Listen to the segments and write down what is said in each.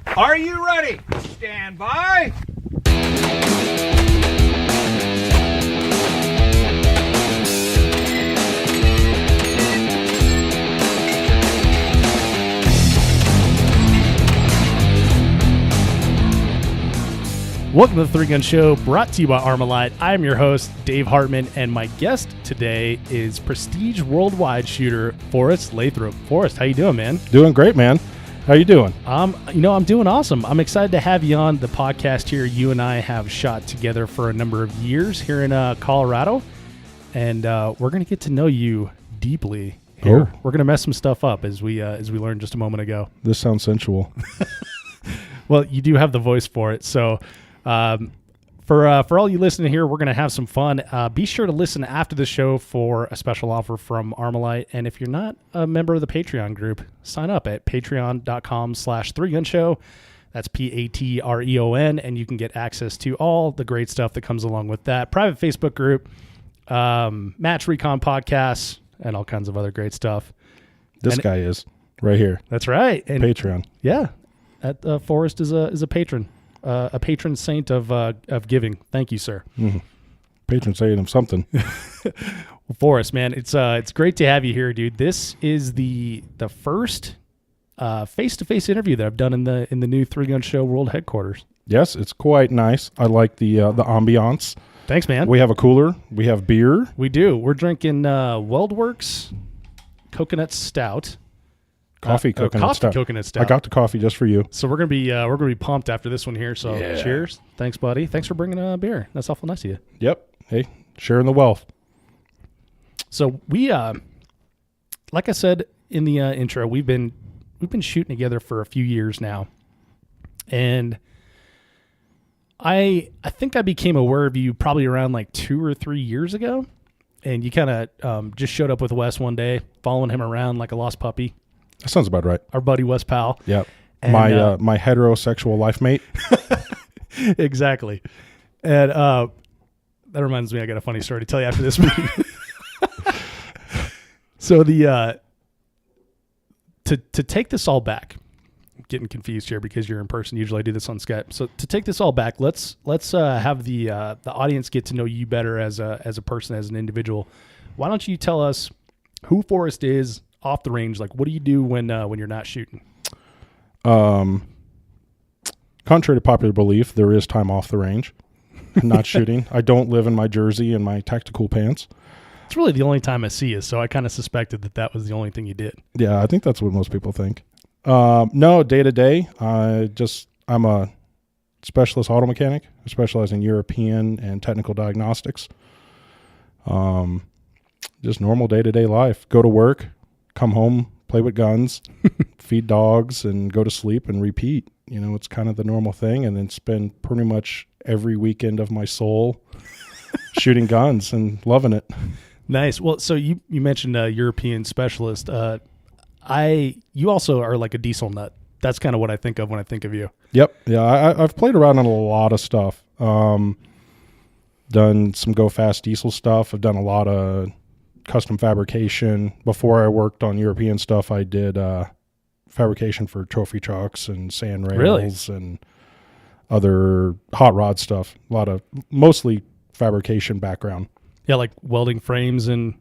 Are you ready? Stand by. Welcome to the Three Gun Show, brought to you by Armalite. I'm your host, Dave Hartman, and my guest today is Prestige Worldwide shooter Forest Lathrop. Forest, how you doing, man? Doing great, man. How you doing? I'm doing awesome. I'm excited to have you on the podcast here. You and I have shot together for a number of years here in Colorado, and we're going to get to know you deeply here. Oh. We're going to mess some stuff up as we learned just a moment ago. This sounds sensual. Well, you do have the voice for it, so. For all you listening here, we're going to have some fun. Be sure to listen after the show for a special offer from Armalite. And if you're not a member of the Patreon group, sign up at patreon.com/3gunshow. That's Patreon, and you can get access to all the great stuff that comes along with that. Private Facebook group, match recon podcasts, and all kinds of other great stuff. This guy is right here. That's right. And Patreon. Yeah. Forrest is a patron. A patron saint of giving. Thank you, sir. Mm-hmm. Patron saint of something. Well, Forrest, man, it's great to have you here, dude. This is the first face-to-face interview that I've done in the new Three Gun Show World Headquarters. Yes, it's quite nice. I like the ambiance. Thanks, man. We have a cooler. We have beer. We do. We're drinking Weldworks Coconut Stout. Coffee coconut stout. Coconut stout. I got the coffee just for you. So we're gonna be pumped after this one here. So Cheers. Thanks, buddy. Thanks for bringing a beer. That's awful nice of you. Yep. Hey, sharing the wealth. So we, like I said in the intro, we've been shooting together for a few years now, and I think I became aware of you probably around like 2 or 3 years ago, and you kind of just showed up with Wes one day, following him around like a lost puppy. That sounds about right. Our buddy Wes Powell. Yep. And, my heterosexual life mate. Exactly. And that reminds me, I got a funny story to tell you after this meeting. So to take this all back, I'm getting confused here because you're in person. Usually I do this on Skype. So to take this all back, let's have the audience get to know you better as a person, as an individual. Why don't you tell us who Forrest is off the range? Like, what do you do when you're not shooting? Contrary to popular belief, there is time off the range. Not shooting. I don't live in my jersey and my tactical pants. It's really the only time I see you, so I kind of suspected that was the only thing you did. Yeah, I think that's what most people think. No, day to day, I'm a specialist auto mechanic. I specialize in European and technical diagnostics. Just normal day to day life. Go to work, come home, play with guns, feed dogs, and go to sleep and repeat. You know, it's kind of the normal thing, and then spend pretty much every weekend of my soul shooting guns and loving it. Nice. Well, so you mentioned a European specialist. You also are like a diesel nut. That's kind of what I think of when I think of you. Yep. Yeah, I've played around on a lot of stuff. Done some go fast diesel stuff. I've done a lot of custom fabrication. Before I worked on European stuff, I did fabrication for trophy trucks and sand rails and other hot rod stuff. Mostly fabrication background. Yeah, like welding frames and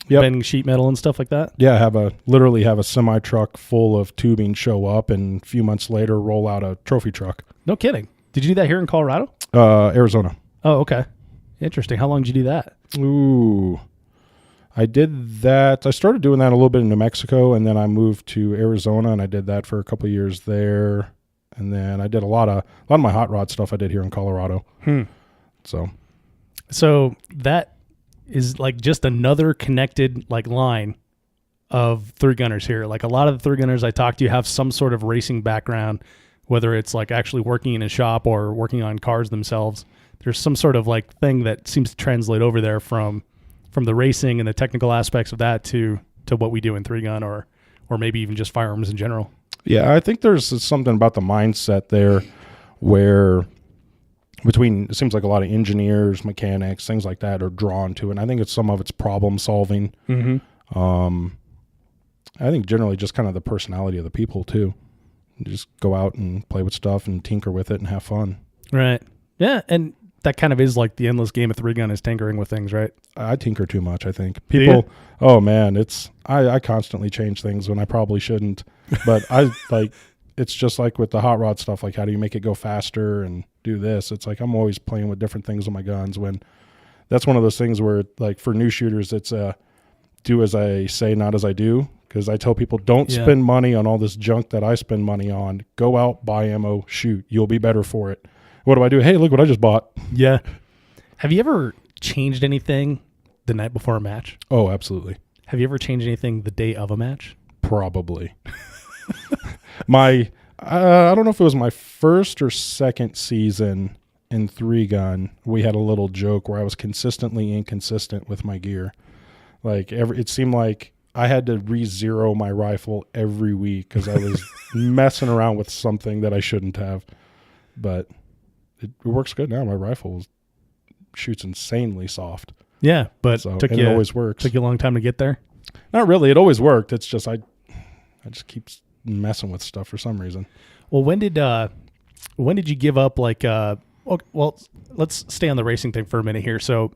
bending sheet metal and stuff like that. Yeah, literally have a semi truck full of tubing show up, and a few months later roll out a trophy truck. No kidding. Did you do that here in Colorado? Arizona. Oh, okay. Interesting. How long did you do that? Ooh. I did that. I started doing that a little bit in New Mexico, and then I moved to Arizona, and I did that for a couple of years there. And then I did a lot of my hot rod stuff I did here in Colorado. So that is like just another connected like line of three gunners here. Like a lot of the three gunners I talk to have some sort of racing background, whether it's like actually working in a shop or working on cars themselves. There's some sort of like thing that seems to translate over there from the racing and the technical aspects of that to what we do in three gun or maybe even just firearms in general. Yeah, I think there's something about the mindset there where it seems like a lot of engineers, mechanics, things like that are drawn to it. And I think some of it's problem solving. Mm-hmm. I think generally just kind of the personality of the people too. You just go out and play with stuff and tinker with it and have fun. Right. Yeah, and that kind of is like the endless game of 3-gun is tinkering with things, right? I tinker too much, I think. Do you? People, oh man, I constantly change things when I probably shouldn't. But it's just like with the hot rod stuff, like how do you make it go faster and do this? It's like I'm always playing with different things with my guns. When that's one of those things where, like, for new shooters, it's do as I say, not as I do. Because I tell people, don't spend money on all this junk that I spend money on. Go out, buy ammo, shoot. You'll be better for it. What do? Hey, look what I just bought. Yeah. Have you ever changed anything the night before a match? Oh, absolutely. Have you ever changed anything the day of a match? Probably. I don't know if it was my first or second season in 3-gun. We had a little joke where I was consistently inconsistent with my gear. Like it seemed like I had to re-zero my rifle every week because I was messing around with something that I shouldn't have. But it works good now. My rifle shoots insanely soft. Yeah, but it always works. Took you a long time to get there? Not really. It always worked. It's just I just keep messing with stuff for some reason. Well, when did you give up? Like, well, let's stay on the racing thing for a minute here. So,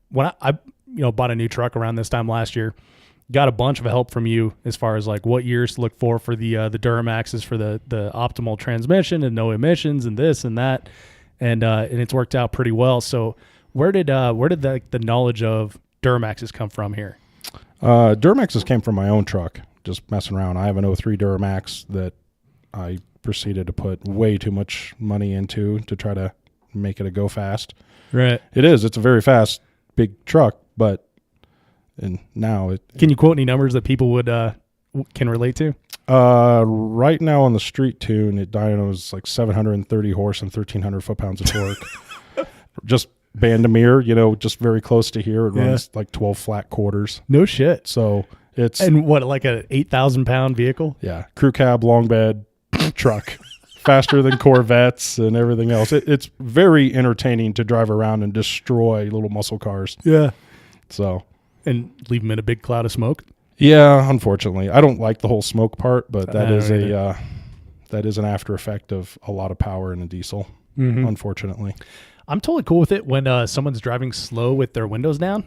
when I bought a new truck around this time last year, got a bunch of help from you as far as like what years to look for the Duramaxes for the optimal transmission and no emissions and this and that, and it's worked out pretty well. So, where did the knowledge of Duramaxes come from here? Duramaxes came from my own truck. Just messing around. I have an 03 Duramax that I proceeded to put way too much money into to try to make it a go fast. Right. It is. It's a very fast, big truck, but now it. Can you quote any numbers that people would can relate to? Right now on the street tune, it dynos like 730 horse and 1,300 foot-pounds of torque. Just Bandamere, just very close to here. It runs like 12 flat quarters. No shit. So it's like an 8,000-pound vehicle? Yeah, crew cab, long bed truck, faster than Corvettes and everything else. It's very entertaining to drive around and destroy little muscle cars. Yeah. So and leave them in a big cloud of smoke. Yeah, unfortunately, I don't like the whole smoke part, but that is an after effect of a lot of power in a diesel. Mm-hmm. Unfortunately. I'm totally cool with it when someone's driving slow with their windows down.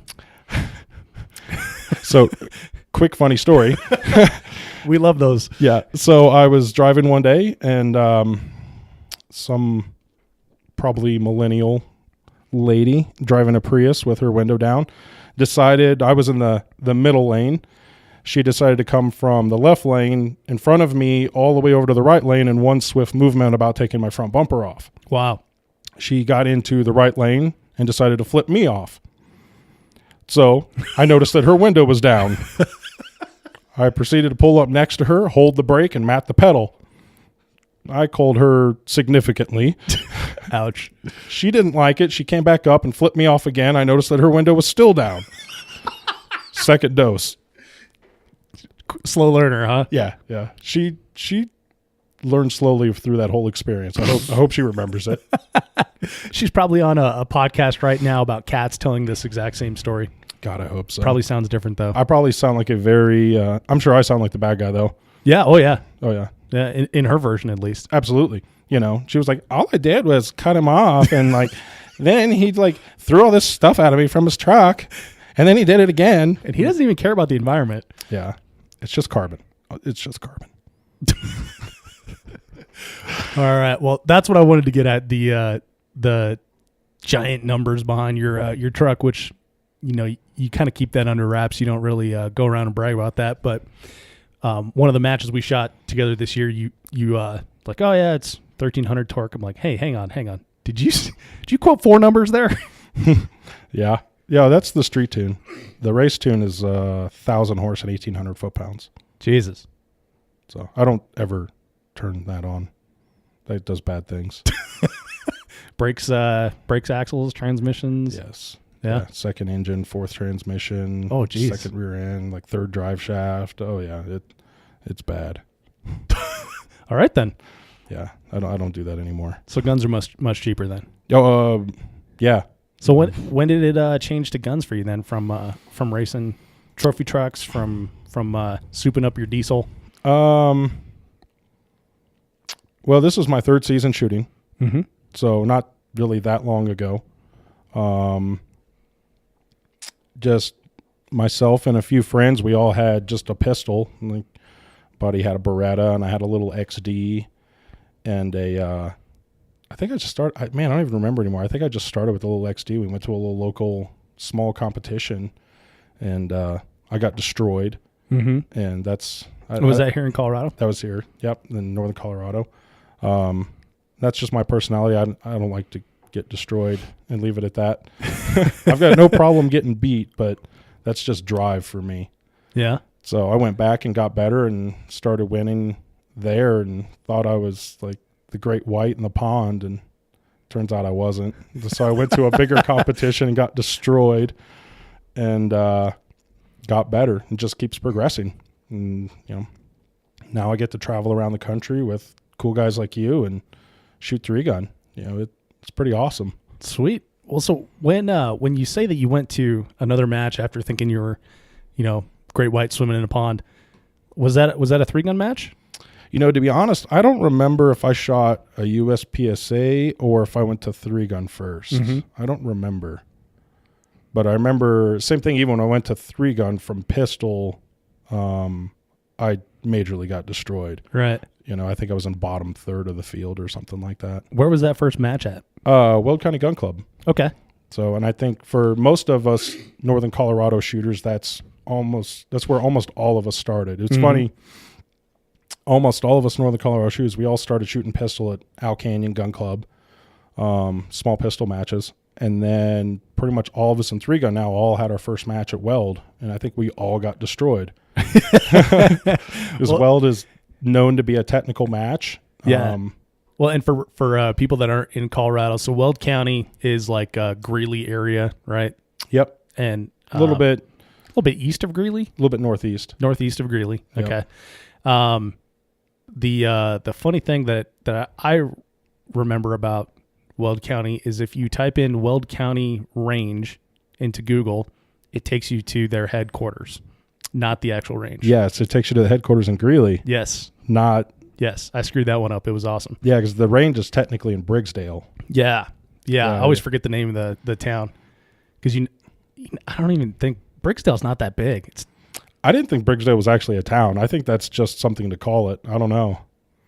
So, quick funny story. We love those. Yeah. So I was driving one day, and some probably millennial lady driving a Prius with her window down decided, I was in the middle lane. She decided to come from the left lane in front of me all the way over to the right lane in one swift movement, about taking my front bumper off. Wow. She got into the right lane and decided to flip me off. So I noticed that her window was down. I proceeded to pull up next to her, hold the brake, and mat the pedal. I called her significantly. Ouch. She didn't like it. She came back up and flipped me off again. I noticed that her window was still down. Second dose. Slow learner, huh? Yeah. She learned slowly through that whole experience. I hope she remembers it. She's probably on a podcast right now about cats telling this exact same story. God, I hope so. Probably sounds different, though. I probably sound like a very... I'm sure I sound like the bad guy, though. Yeah. Oh, yeah. Oh, yeah. Yeah, in her version, at least. Absolutely. She was like, all I did was cut him off, and then he threw all this stuff at me from his truck, and then he did it again. And he doesn't even care about the environment. Yeah. It's just carbon. It's just carbon. All right. Well, that's what I wanted to get at, the giant numbers behind your truck, which, you kind of keep that under wraps. You don't really go around and brag about that. But one of the matches we shot together this year, you like, oh yeah, it's 1,300 torque. I'm like, hey, hang on. Did you quote 4 numbers there? Yeah. Yeah, that's the street tune. The race tune is 1,000 horse and 1,800 foot-pounds. Jesus. So I don't ever turn that on. That does bad things. Brakes, axles, transmissions. Yes. Yeah. Second engine, fourth transmission. Oh, geez. Second rear end, third drive shaft. Oh yeah, it's bad. All right then. Yeah, I don't do that anymore. So guns are much cheaper then. Oh, yeah. So when did it change to guns for you then? From racing trophy trucks, from souping up your diesel? Well, this is my third season shooting, Mm-hmm. so not really that long ago. Just myself and a few friends, we all had just a pistol. Like, buddy had a Beretta, and I had a little XD, and I think I just started. I don't even remember anymore. I think I just started with a little XD. We went to a little local small competition, and I got destroyed. Mm-hmm. And that's Was that here in Colorado? That was here. Yep, in northern Colorado. That's just my personality. I don't like to get destroyed and leave it at that. I've got no problem getting beat, but that's just drive for me. Yeah. So I went back and got better and started winning there, and thought I was like the great white in the pond, and turns out I wasn't. So I went to a bigger competition and got destroyed, and got better, and just keeps progressing. And now I get to travel around the country with cool guys like you and shoot 3-gun. It's pretty awesome. Sweet. Well, so when you say that you went to another match after thinking you were, great white swimming in a pond, was that a 3-gun match? To be honest, I don't remember if I shot a USPSA or if I went to 3-gun first. Mm-hmm. I don't remember. But I remember, same thing, even when I went to 3-gun from pistol, I majorly got destroyed. Right. I think I was in bottom third of the field or something like that. Where was that first match at? Weld County Gun Club. Okay. So, and I think for most of us northern Colorado shooters, that's where almost all of us started. It's funny. Almost all of us northern Colorado shooters, we all started shooting pistol at Owl Canyon Gun Club, small pistol matches. And then pretty much all of us in 3-gun now all had our first match at Weld, and I think we all got destroyed. Because Weld is known to be a technical match. Yeah. Well, and for people that aren't in Colorado, so Weld County is like a Greeley area, right? Yep. And a little bit east of Greeley, a little bit northeast of Greeley. Okay. Yep. The funny thing that I remember about Weld County is if you type in Weld County range into Google, it takes you to their headquarters, not the actual range. Yes, it takes you to the headquarters in Greeley. Yes. Yes, I screwed that one up. It was awesome. Yeah, because the range is technically in Briggsdale. Yeah. I always forget the name of the town because I don't even think Briggsdale's not that big. I didn't think Briggsdale was actually a town. I think that's just something to call it. I don't know.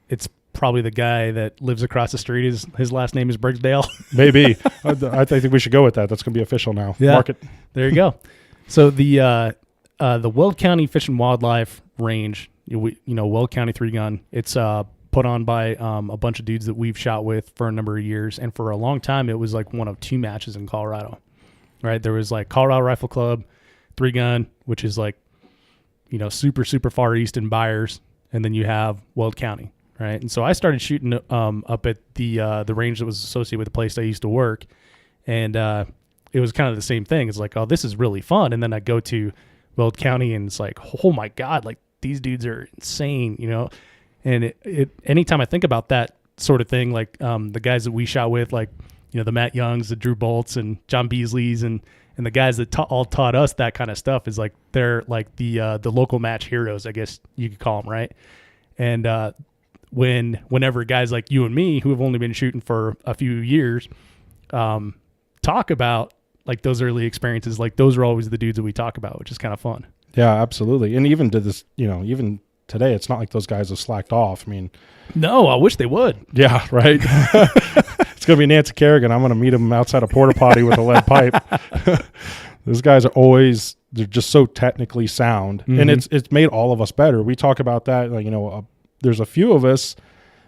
It's probably the guy that lives across the street. His last name is Briggsdale. Maybe. I think we should go with that. That's going to be official now. Yeah. Mark it. There you go. So the Weld County Fish and Wildlife Range, Weld County 3-gun, it's put on by a bunch of dudes that we've shot with for a number of years. And for a long time, it was like one of 2 matches in Colorado, right? There was like Colorado Rifle Club 3-gun, which is like, super, super far east in Byers. And then you have Weld County, right? And so I started shooting up at the range that was associated with the place I used to work. And it was kind of the same thing. It's like, oh, this is really fun. And then I go to Weld County and it's like, oh my God, like these dudes are insane, And it anytime I think about that sort of thing, like the guys that we shot with, like, the Matt Youngs, the Drew Bolts and John Beasleys and the guys that all taught us that kind of stuff is like, they're like the local match heroes, I guess you could call them. Right. And whenever guys like you and me, who have only been shooting for a few years, talk about like those early experiences, like those are always the dudes that we talk about, which is kind of fun. Yeah, absolutely. And even to this, even today, it's not like those guys have slacked off. I mean, no, I wish they would. Yeah, right. It's going to be Nancy Kerrigan. I'm going to meet him outside a porta potty with a lead pipe. Those guys are they're just so technically sound. Mm-hmm. And it's made all of us better. We talk about that. Like, there's a few of us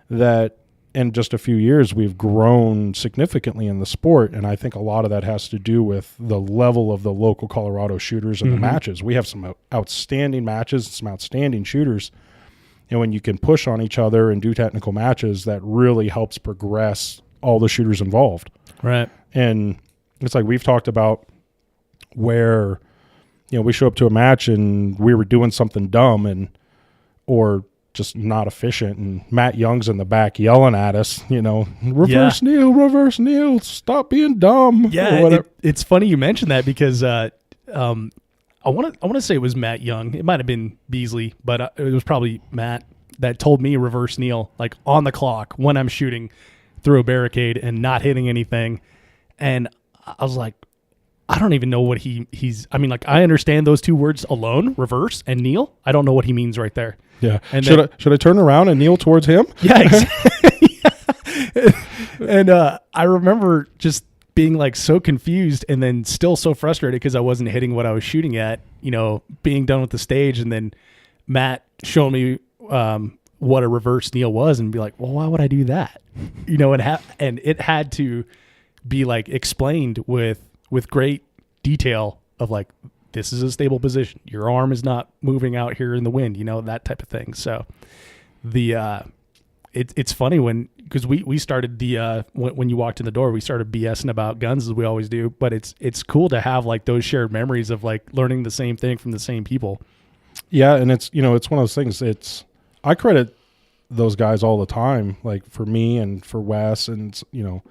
that in just a few years, we've grown significantly in the sport. And I think a lot of that has to do with the level of the local Colorado shooters and the matches. We have some outstanding matches, some outstanding shooters. And when you can push on each other and do technical matches, that really helps progress all the shooters involved. Right. And it's like we've talked about where, we show up to a match and we were doing something dumb or just not efficient, and Matt Young's in the back yelling at us, reverse kneel, stop being dumb. Yeah, it's funny you mentioned that because I want to say it was Matt Young. It might have been Beasley, but it was probably Matt that told me reverse kneel, like on the clock when I'm shooting through a barricade and not hitting anything. And I was like, I don't even know what he's, I mean, like, I understand those two words alone, reverse and kneel. I don't know what he means right there. Yeah. And should I turn around and kneel towards him? Yeah. Exactly. Yeah. And I remember just being like so confused and then still so frustrated because I wasn't hitting what I was shooting at, you know, being done with the stage. And then Matt showed me what a reverse kneel was and be like, well, why would I do that? You know, and it had to be like explained with great detail of like, this is a stable position. Your arm is not moving out here in the wind, you know, that type of thing. So it's funny because we started when you walked in the door, we started BSing about guns as we always do, but it's cool to have like those shared memories of like learning the same thing from the same people. Yeah. And it's, you know, it's one of those things. I credit those guys all the time, like for me and for Wes and, you know,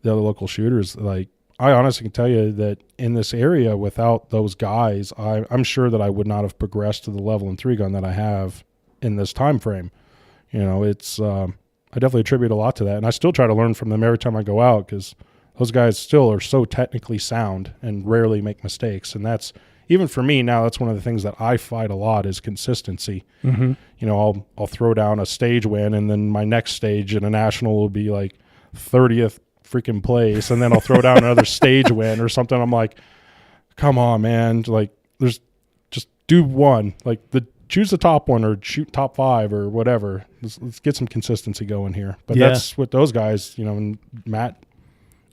the other local shooters. Like, I honestly can tell you that in this area, without those guys, I'm sure that I would not have progressed to the level and 3 gun that I have in this time frame. You know, it's I definitely attribute a lot to that, and I still try to learn from them every time I go out because those guys still are so technically sound and rarely make mistakes. And that's, even for me now, that's one of the things that I fight a lot is consistency. Mm-hmm. You know, I'll throw down a stage win, and then my next stage in a national will be like 30th freaking place, and then I'll throw down another stage win or something. I'm like, come on, man. Like, there's just do one. Like, choose the top one or shoot top 5 or whatever. Let's get some consistency going here. But that's what those guys, you know, and Matt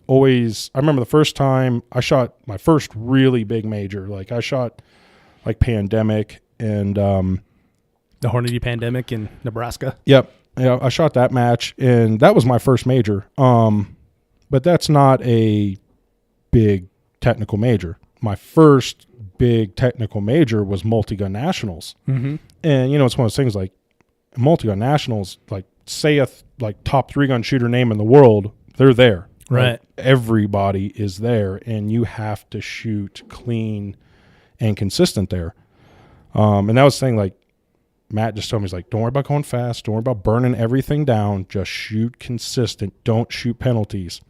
always, I remember the first time I shot my first really big major. Like, I shot like Pandemic and the Hornady Pandemic in Nebraska. Yep. Yeah, I shot that match, and that was my first major. But that's not a big technical major. My first big technical major was multi-gun nationals. Mm-hmm. And, you know, it's one of those things like multi-gun nationals, like say like top 3 gun shooter name in the world, they're there. Right. Like, everybody is there, and you have to shoot clean and consistent there. And that was the thing, like, Matt just told me, he's like, don't worry about going fast. Don't worry about burning everything down. Just shoot consistent. Don't shoot penalties.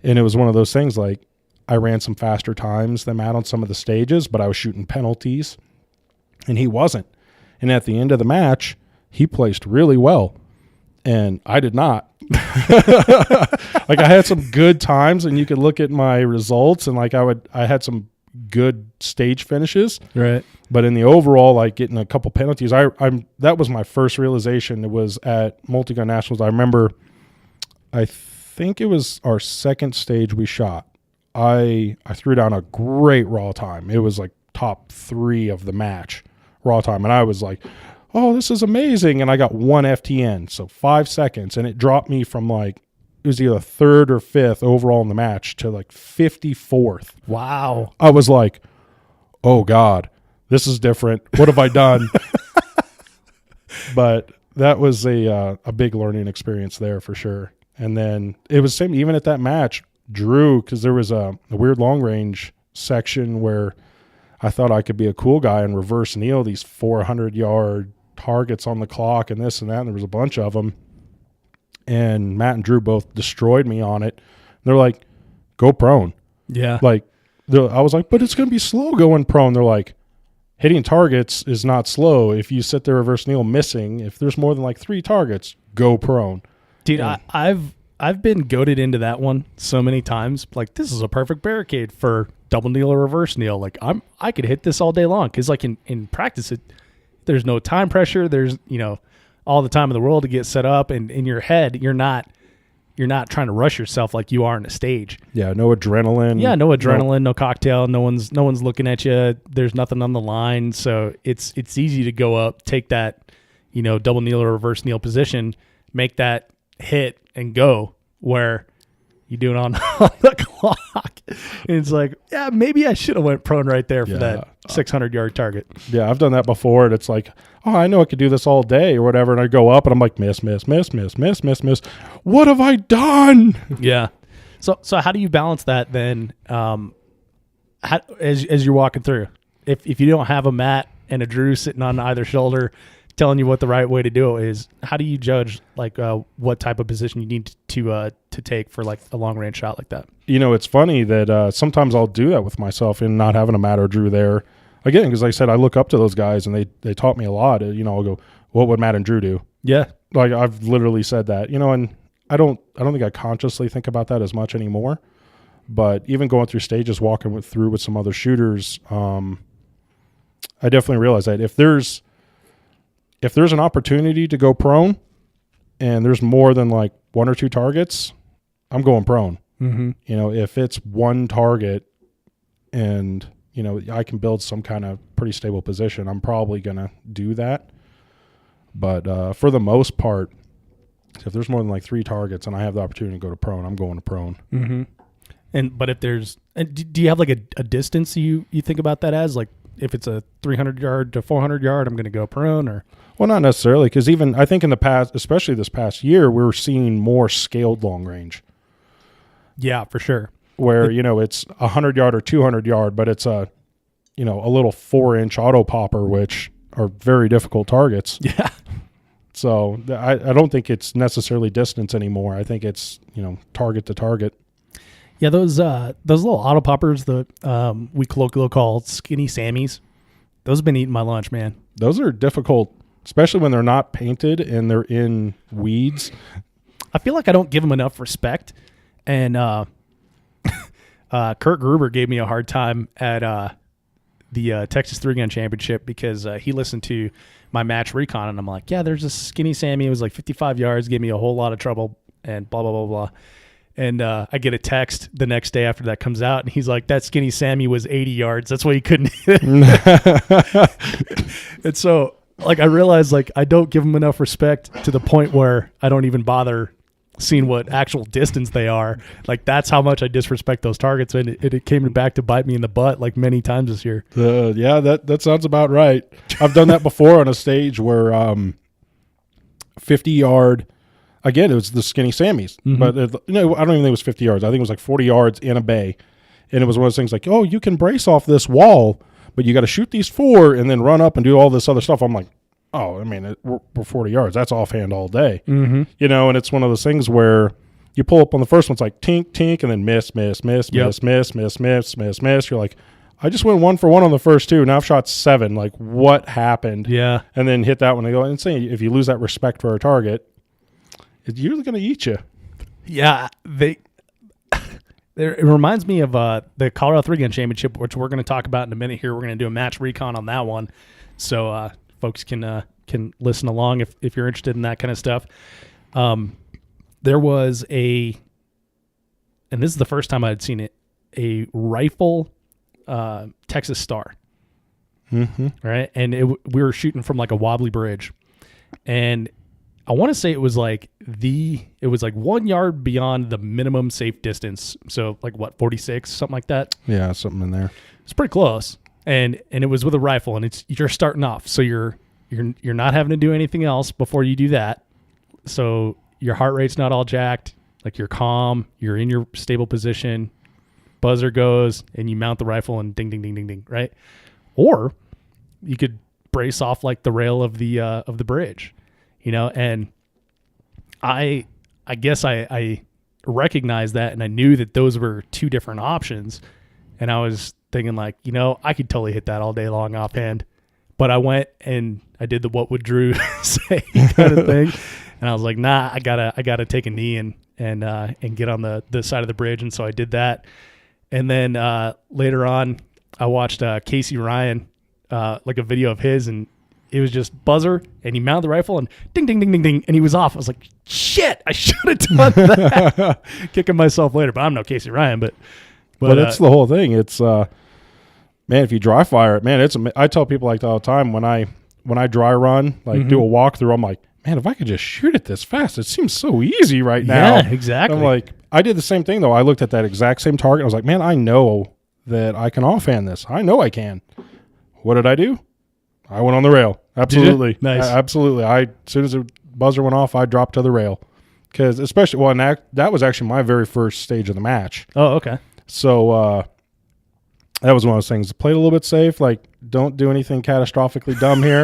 And it was one of those things, like, I ran some faster times than Matt on some of the stages, but I was shooting penalties, and he wasn't. And at the end of the match, he placed really well, and I did not. Like, I had some good times, and you could look at my results, and like I had some good stage finishes. Right. But in the overall, like, getting a couple penalties, that was my first realization. It was at Multi-Gun Nationals. I remember, I think it was our second stage we shot. I threw down a great raw time. It was like top 3 of the match raw time. And I was like, oh, this is amazing. And I got 1 FTN, so 5 seconds. And it dropped me from like, it was either 3rd or 5th overall in the match to like 54th. Wow. I was like, oh God, this is different. What have I done? But that was a big learning experience there for sure. And then it was same, even at that match, Drew, because there was a weird long range section where I thought I could be a cool guy and reverse kneel these 400-yard targets on the clock and this and that. And there was a bunch of them. And Matt and Drew both destroyed me on it. They're like, go prone. Yeah. Like, I was like, but it's going to be slow going prone. They're like, hitting targets is not slow. If you sit there reverse kneel missing, if there's more than like 3 targets, go prone. Dude, yeah. I've been goaded into that one so many times. Like, this is a perfect barricade for double kneel or reverse kneel. Like, I could hit this all day long because, like, in practice, there's no time pressure. There's, you know, all the time in the world to get set up, and in your head, you're not trying to rush yourself like you are in a stage. Yeah, no adrenaline. Yeah, no adrenaline, no cocktail. No one's looking at you. There's nothing on the line, so it's easy to go up, take that, you know, double kneel or reverse kneel position, make that hit and go, where you do it on the clock. And it's like, yeah, maybe I should have went prone right there for that 600-yard target. Yeah, I've done that before, and it's like, oh, I know I could do this all day or whatever, and I go up, and I'm like, miss. What have I done? Yeah. So how do you balance that then as you're walking through? If you don't have a Matt and a Drew sitting on either shoulder telling you what the right way to do it is. How do you judge like what type of position you need to take for like a long range shot like that? You know, it's funny that sometimes I'll do that with myself and not having a Matt or Drew there. Again, because like I said, I look up to those guys and they taught me a lot. You know, I'll go, what would Matt and Drew do? Yeah. Like I've literally said that, you know, and I don't think I consciously think about that as much anymore. But even going through stages, walking through with some other shooters, I definitely realize that if there's an opportunity to go prone and there's more than like one or two targets, I'm going prone. Mm-hmm. You know, if it's one target and, you know, I can build some kind of pretty stable position, I'm probably going to do that. But for the most part, if there's more than like 3 targets and I have the opportunity to go to prone, I'm going to prone. Mm-hmm. But if there's, do you have like a distance you think about that as? Like if it's a 300 yard to 400 yard, I'm going to go prone or? Well, not necessarily, because even I think in the past, especially this past year, we're seeing more scaled long range. Yeah, for sure. Where, you know, it's 100 yard or 200 yard, but it's a little 4-inch auto popper, which are very difficult targets. Yeah. So I don't think it's necessarily distance anymore. I think it's, you know, target to target. Yeah, those little auto poppers that we colloquially call skinny Sammies, those have been eating my lunch, man. Those are difficult, especially when they're not painted and they're in weeds. I feel like I don't give them enough respect. And Kurt Gruber gave me a hard time at the Texas 3-Gun Championship because he listened to my match recon, and I'm like, yeah, there's a skinny Sammy. It was like 55 yards, gave me a whole lot of trouble, and blah, blah, blah, blah. And I get a text the next day after that comes out, and he's like, that skinny Sammy was 80 yards. That's why he couldn't hit it. And so, like, I realized, like, I don't give him enough respect to the point where I don't even bother seeing what actual distance they are. Like, that's how much I disrespect those targets, and it came back to bite me in the butt, like, many times this year. Yeah, that sounds about right. I've done that before on a stage where 50-yard, again, it was the skinny Sammies. Mm-hmm. But, I don't even think it was 50 yards. I think it was like 40 yards in a bay. And it was one of those things like, oh, you can brace off this wall, but you got to shoot these 4 and then run up and do all this other stuff. I'm like, oh, I mean, we're 40 yards. That's offhand all day. Mm-hmm. You know, and it's one of those things where you pull up on the first one, it's like tink, tink, and then miss, miss, miss, yep. miss, miss, miss, miss, miss, miss. You're like, I just went 1 for 1 on the first 2. Now I've shot 7. Like, what happened? Yeah. And then hit that one and go insane. If you lose that respect for a target, it's usually going to eat you. Yeah. It reminds me of the Colorado 3-Gun Championship, which we're going to talk about in a minute here. We're going to do a match recon on that one. So, folks can listen along if you're interested in that kind of stuff. There was and this is the first time I had seen it, a rifle Texas Star. Mm-hmm. Right? And we were shooting from like a wobbly bridge. And I want to say it was like 1 yard beyond the minimum safe distance. So like what, 46, something like that? Yeah, something in there. It's pretty close. And it was with a rifle, and you're starting off. So you're not having to do anything else before you do that. So your heart rate's not all jacked. Like, you're calm, you're in your stable position, buzzer goes, and you mount the rifle and ding, ding, ding, ding, ding, right? Or you could brace off like the rail of the bridge, you know? And I guess I recognized that, and I knew that those were 2 different options. And I was thinking like, you know, I could totally hit that all day long offhand. But I went and I did the what would Drew say kind of thing. And I was like, nah, I gotta take a knee and get on the side of the bridge. And so I did that. And then later on, I watched Casey Ryan, like a video of his, and it was just buzzer, and he mounted the rifle and ding, ding, ding, ding, ding, and he was off. I was like, shit, I should have done that. Kicking myself later, but I'm no Casey Ryan. But that's the whole thing. It's man, if you dry fire it, man, I tell people like that all the time when I dry run, like do a walkthrough, I'm like, man, if I could just shoot it this fast, it seems so easy right now. Yeah, exactly. I'm like, I did the same thing though. I looked at that exact same target. I was like, man, I know that I can offhand this. I know I can. What did I do? I went on the rail. Absolutely. Nice. Absolutely. As soon as the buzzer went off, I dropped to the rail. Because especially, and that was actually my very first stage of the match. Oh, okay. So that was one of those things. Played a little bit safe. Like, don't do anything catastrophically dumb here.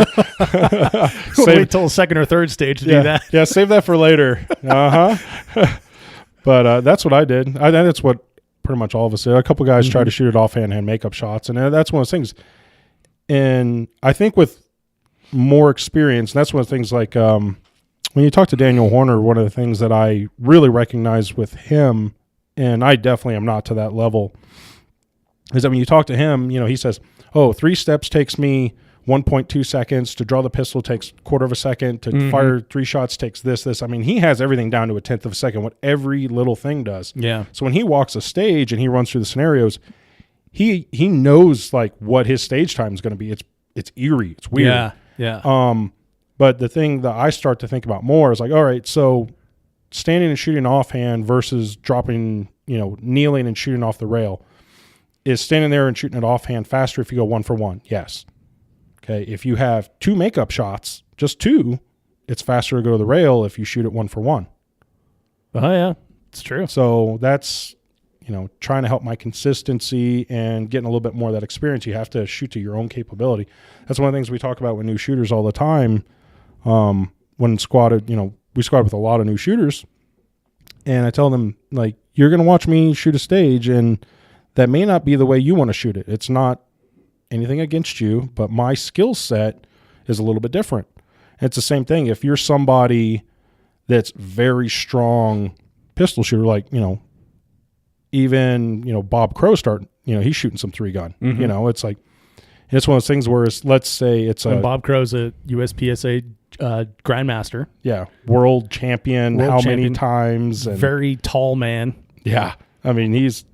Wait till the second or third stage to do that. Yeah, save that for later. But that's what I did. I think that's what pretty much all of us did. A couple guys tried to shoot it offhand, hand makeup shots, and that's one of those things. And I think with more experience, and that's one of the things like when you talk to Daniel Horner, one of the things that I really recognize with him, and I definitely am not to that level, is that when you talk to him, he says, 3 steps takes me 1.2 seconds. To draw the pistol takes a quarter of a second. To fire 3 shots takes this. I mean, he has everything down to a tenth of a second, what every little thing does. Yeah. So when he walks a stage and he runs through the scenarios, he knows like what his stage time is going to be. It's eerie. It's weird. Yeah. But the thing that I start to think about more is like, all right, so standing and shooting offhand versus dropping, kneeling and shooting off the rail. Is standing there and shooting it offhand faster if you go 1 for 1? Yes. Okay. If you have 2 makeup shots, just 2, it's faster to go to the rail if you shoot it 1 for 1. Oh yeah, it's true. So that's, trying to help my consistency and getting a little bit more of that experience. You have to shoot to your own capability. That's one of the things we talk about with new shooters all the time. When squatted, we squad with a lot of new shooters, and I tell them like, you're going to watch me shoot a stage, and that may not be the way you want to shoot it. It's not anything against you, but my skill set is a little bit different. And it's the same thing. If you're somebody that's very strong pistol shooter, like, even, Bob Crow he's shooting some 3-gun, it's like, it's one of those things where let's say it's and Bob Crow's a USPSA grandmaster. Yeah. World champion. Many times? And, very tall man. Yeah. I mean, he's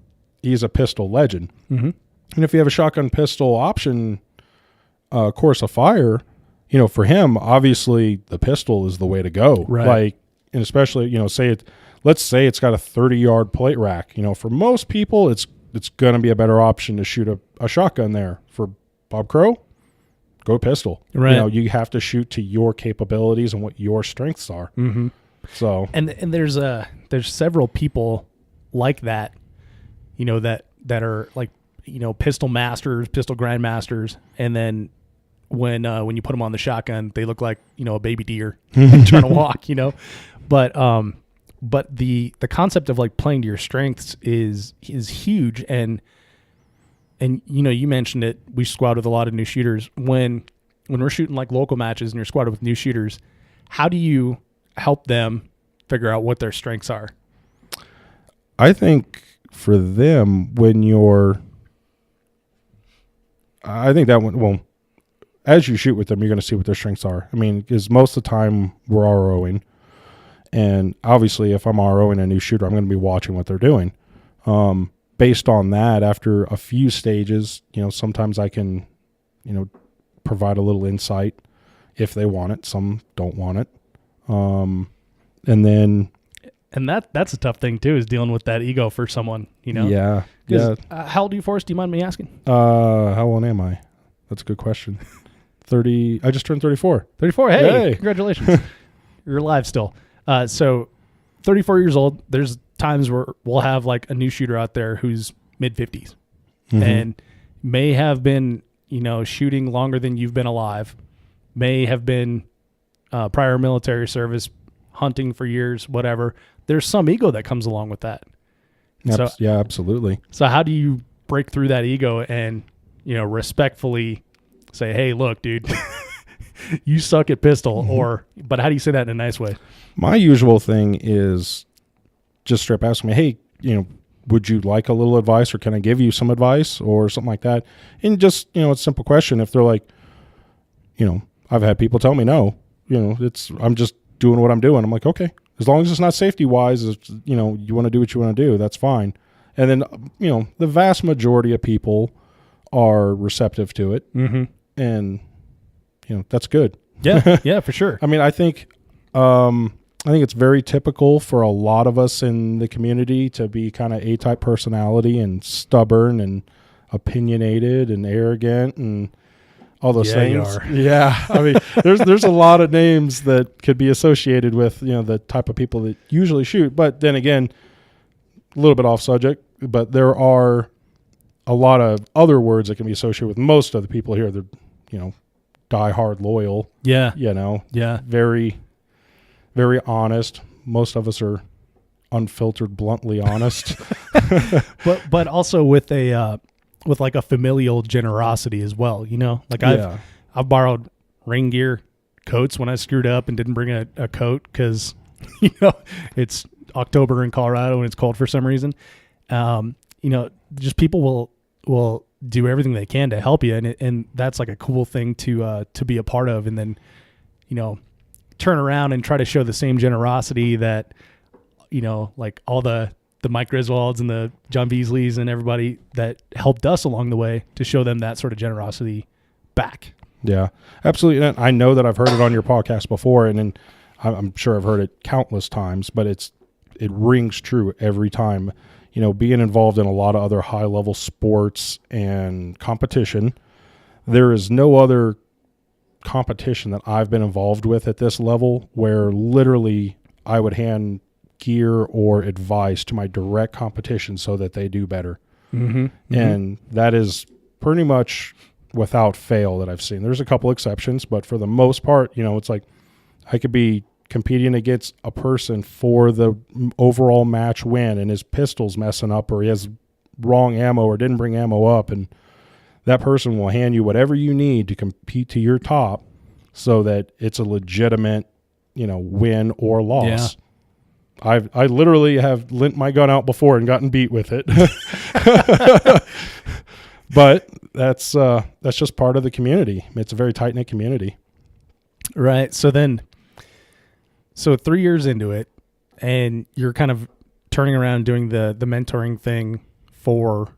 a pistol legend. Mm-hmm. And if you have a shotgun pistol option course of fire, for him, obviously the pistol is the way to go. Right. Like, and especially, let's say it's got a 30-yard plate rack. For most people, it's going to be a better option to shoot a shotgun there. For Bob Crow, go pistol. Right. You have to shoot to your capabilities and what your strengths are. Mm-hmm. So, and there's several people like that. That are like, pistol masters, pistol grandmasters, and then when you put them on the shotgun, they look like, a baby deer trying to walk, But the concept of like playing to your strengths is huge, and you mentioned it. We squad with a lot of new shooters. When we're shooting like local matches and you're squatted with new shooters, how do you help them figure out what their strengths are? I think for them, I think that well, as you shoot with them, you're going to see what their strengths are. I mean, because most of the time we're ROing, and obviously if I'm ROing a new shooter, I'm going to be watching what they're doing. Based on that, after a few stages, sometimes I can, provide a little insight if they want it. Some don't want it. And then... And that's a tough thing too, is dealing with that ego for someone, Yeah. How old are you, Forrest? Do you mind me asking? How old am I? That's a good question. 30. I just turned 34. 34. Hey, Yay. Congratulations. You're alive still. So 34 years old, there's times where we'll have like a new shooter out there who's mid 50s and may have been, shooting longer than you've been alive, may have been prior military service, hunting for years, whatever. There's some ego that comes along with that. So, yeah, absolutely. So how do you break through that ego and, respectfully say, hey, look, dude, you suck at pistol, but how do you say that in a nice way? My usual thing is just straight up ask me, hey, would you like a little advice, or can I give you some advice or something like that? And just, it's a simple question. If they're like, I've had people tell me no, I'm just doing what I'm doing. I'm like, okay, as long as it's not safety wise, you want to do what you want to do, that's fine. And then, the vast majority of people are receptive to it. Mm-hmm. And, that's good. Yeah. Yeah, for sure. I mean, I think it's very typical for a lot of us in the community to be kind of A-type personality and stubborn and opinionated and arrogant and all those things. Yeah. I mean, there's a lot of names that could be associated with, the type of people that usually shoot. But then again, a little bit off subject, but there are a lot of other words that can be associated with most of the people here. They're, die hard loyal. Yeah. Yeah. Very, very honest. Most of us are unfiltered, bluntly honest. but also with with like a familial generosity as well. Like I've borrowed rain gear, coats when I screwed up and didn't bring a coat because it's October in Colorado and it's cold for some reason. Just people will do everything they can to help you, and that's like a cool thing to be a part of, and then turn around and try to show the same generosity that like all the Mike Griswolds and the John Beasleys and everybody that helped us along the way, to show them that sort of generosity back. Yeah, absolutely. And I know that I've heard it on your podcast before, and then I'm sure I've heard it countless times, but it rings true every time. Being involved in a lot of other high level sports and competition, there is no other competition that I've been involved with at this level where literally I would hand gear or advice to my direct competition so that they do better. Mm-hmm. And that is pretty much without fail that I've seen. There's a couple exceptions, but for the most part, it's like I could be competing against a person for the overall match win and his pistol's messing up, or he has wrong ammo or didn't bring ammo up, and that person will hand you whatever you need to compete to your top so that it's a legitimate, win or loss. Yeah. I literally have lent my gun out before and gotten beat with it. But that's just part of the community. It's a very tight-knit community. Right. So 3 years into it, and you're kind of turning around and doing the mentoring thing for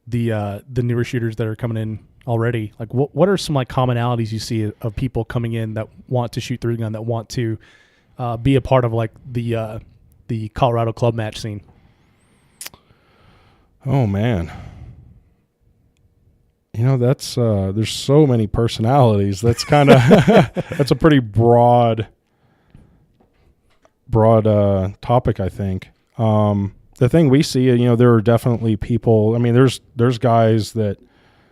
the newer shooters that are coming in already. Like, what are some like commonalities you see of people coming in that want to shoot through the gun, that want to be a part of like the Colorado club match scene? Oh man, that's there's so many personalities. That's kind of that's a pretty broad topic, I think. The thing we see, there are definitely people. I mean, there's guys that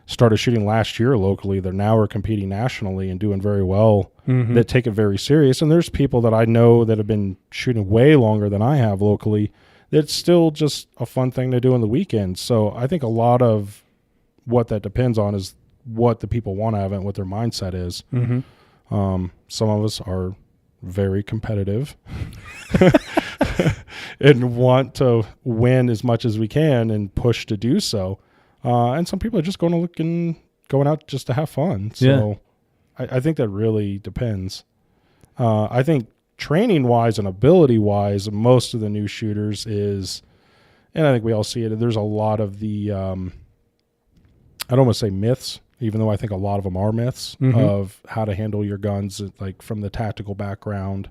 started shooting last year locally that now are competing nationally and doing very well, that take it very serious. And there's people that I know that have been shooting way longer than I have locally. That's still just a fun thing to do on the weekends. So I think a lot of what that depends on is what the people want to have and what their mindset is. Mm-hmm. Some of us are very competitive and want to win as much as we can and push to do so. And some people are just going out just to have fun. So yeah. I think that really depends. I think training-wise and ability-wise, most of the new shooters is, and I think we all see it, there's a lot of the, I don't want to say myths, even though I think a lot of them are myths, of how to handle your guns, like from the tactical background.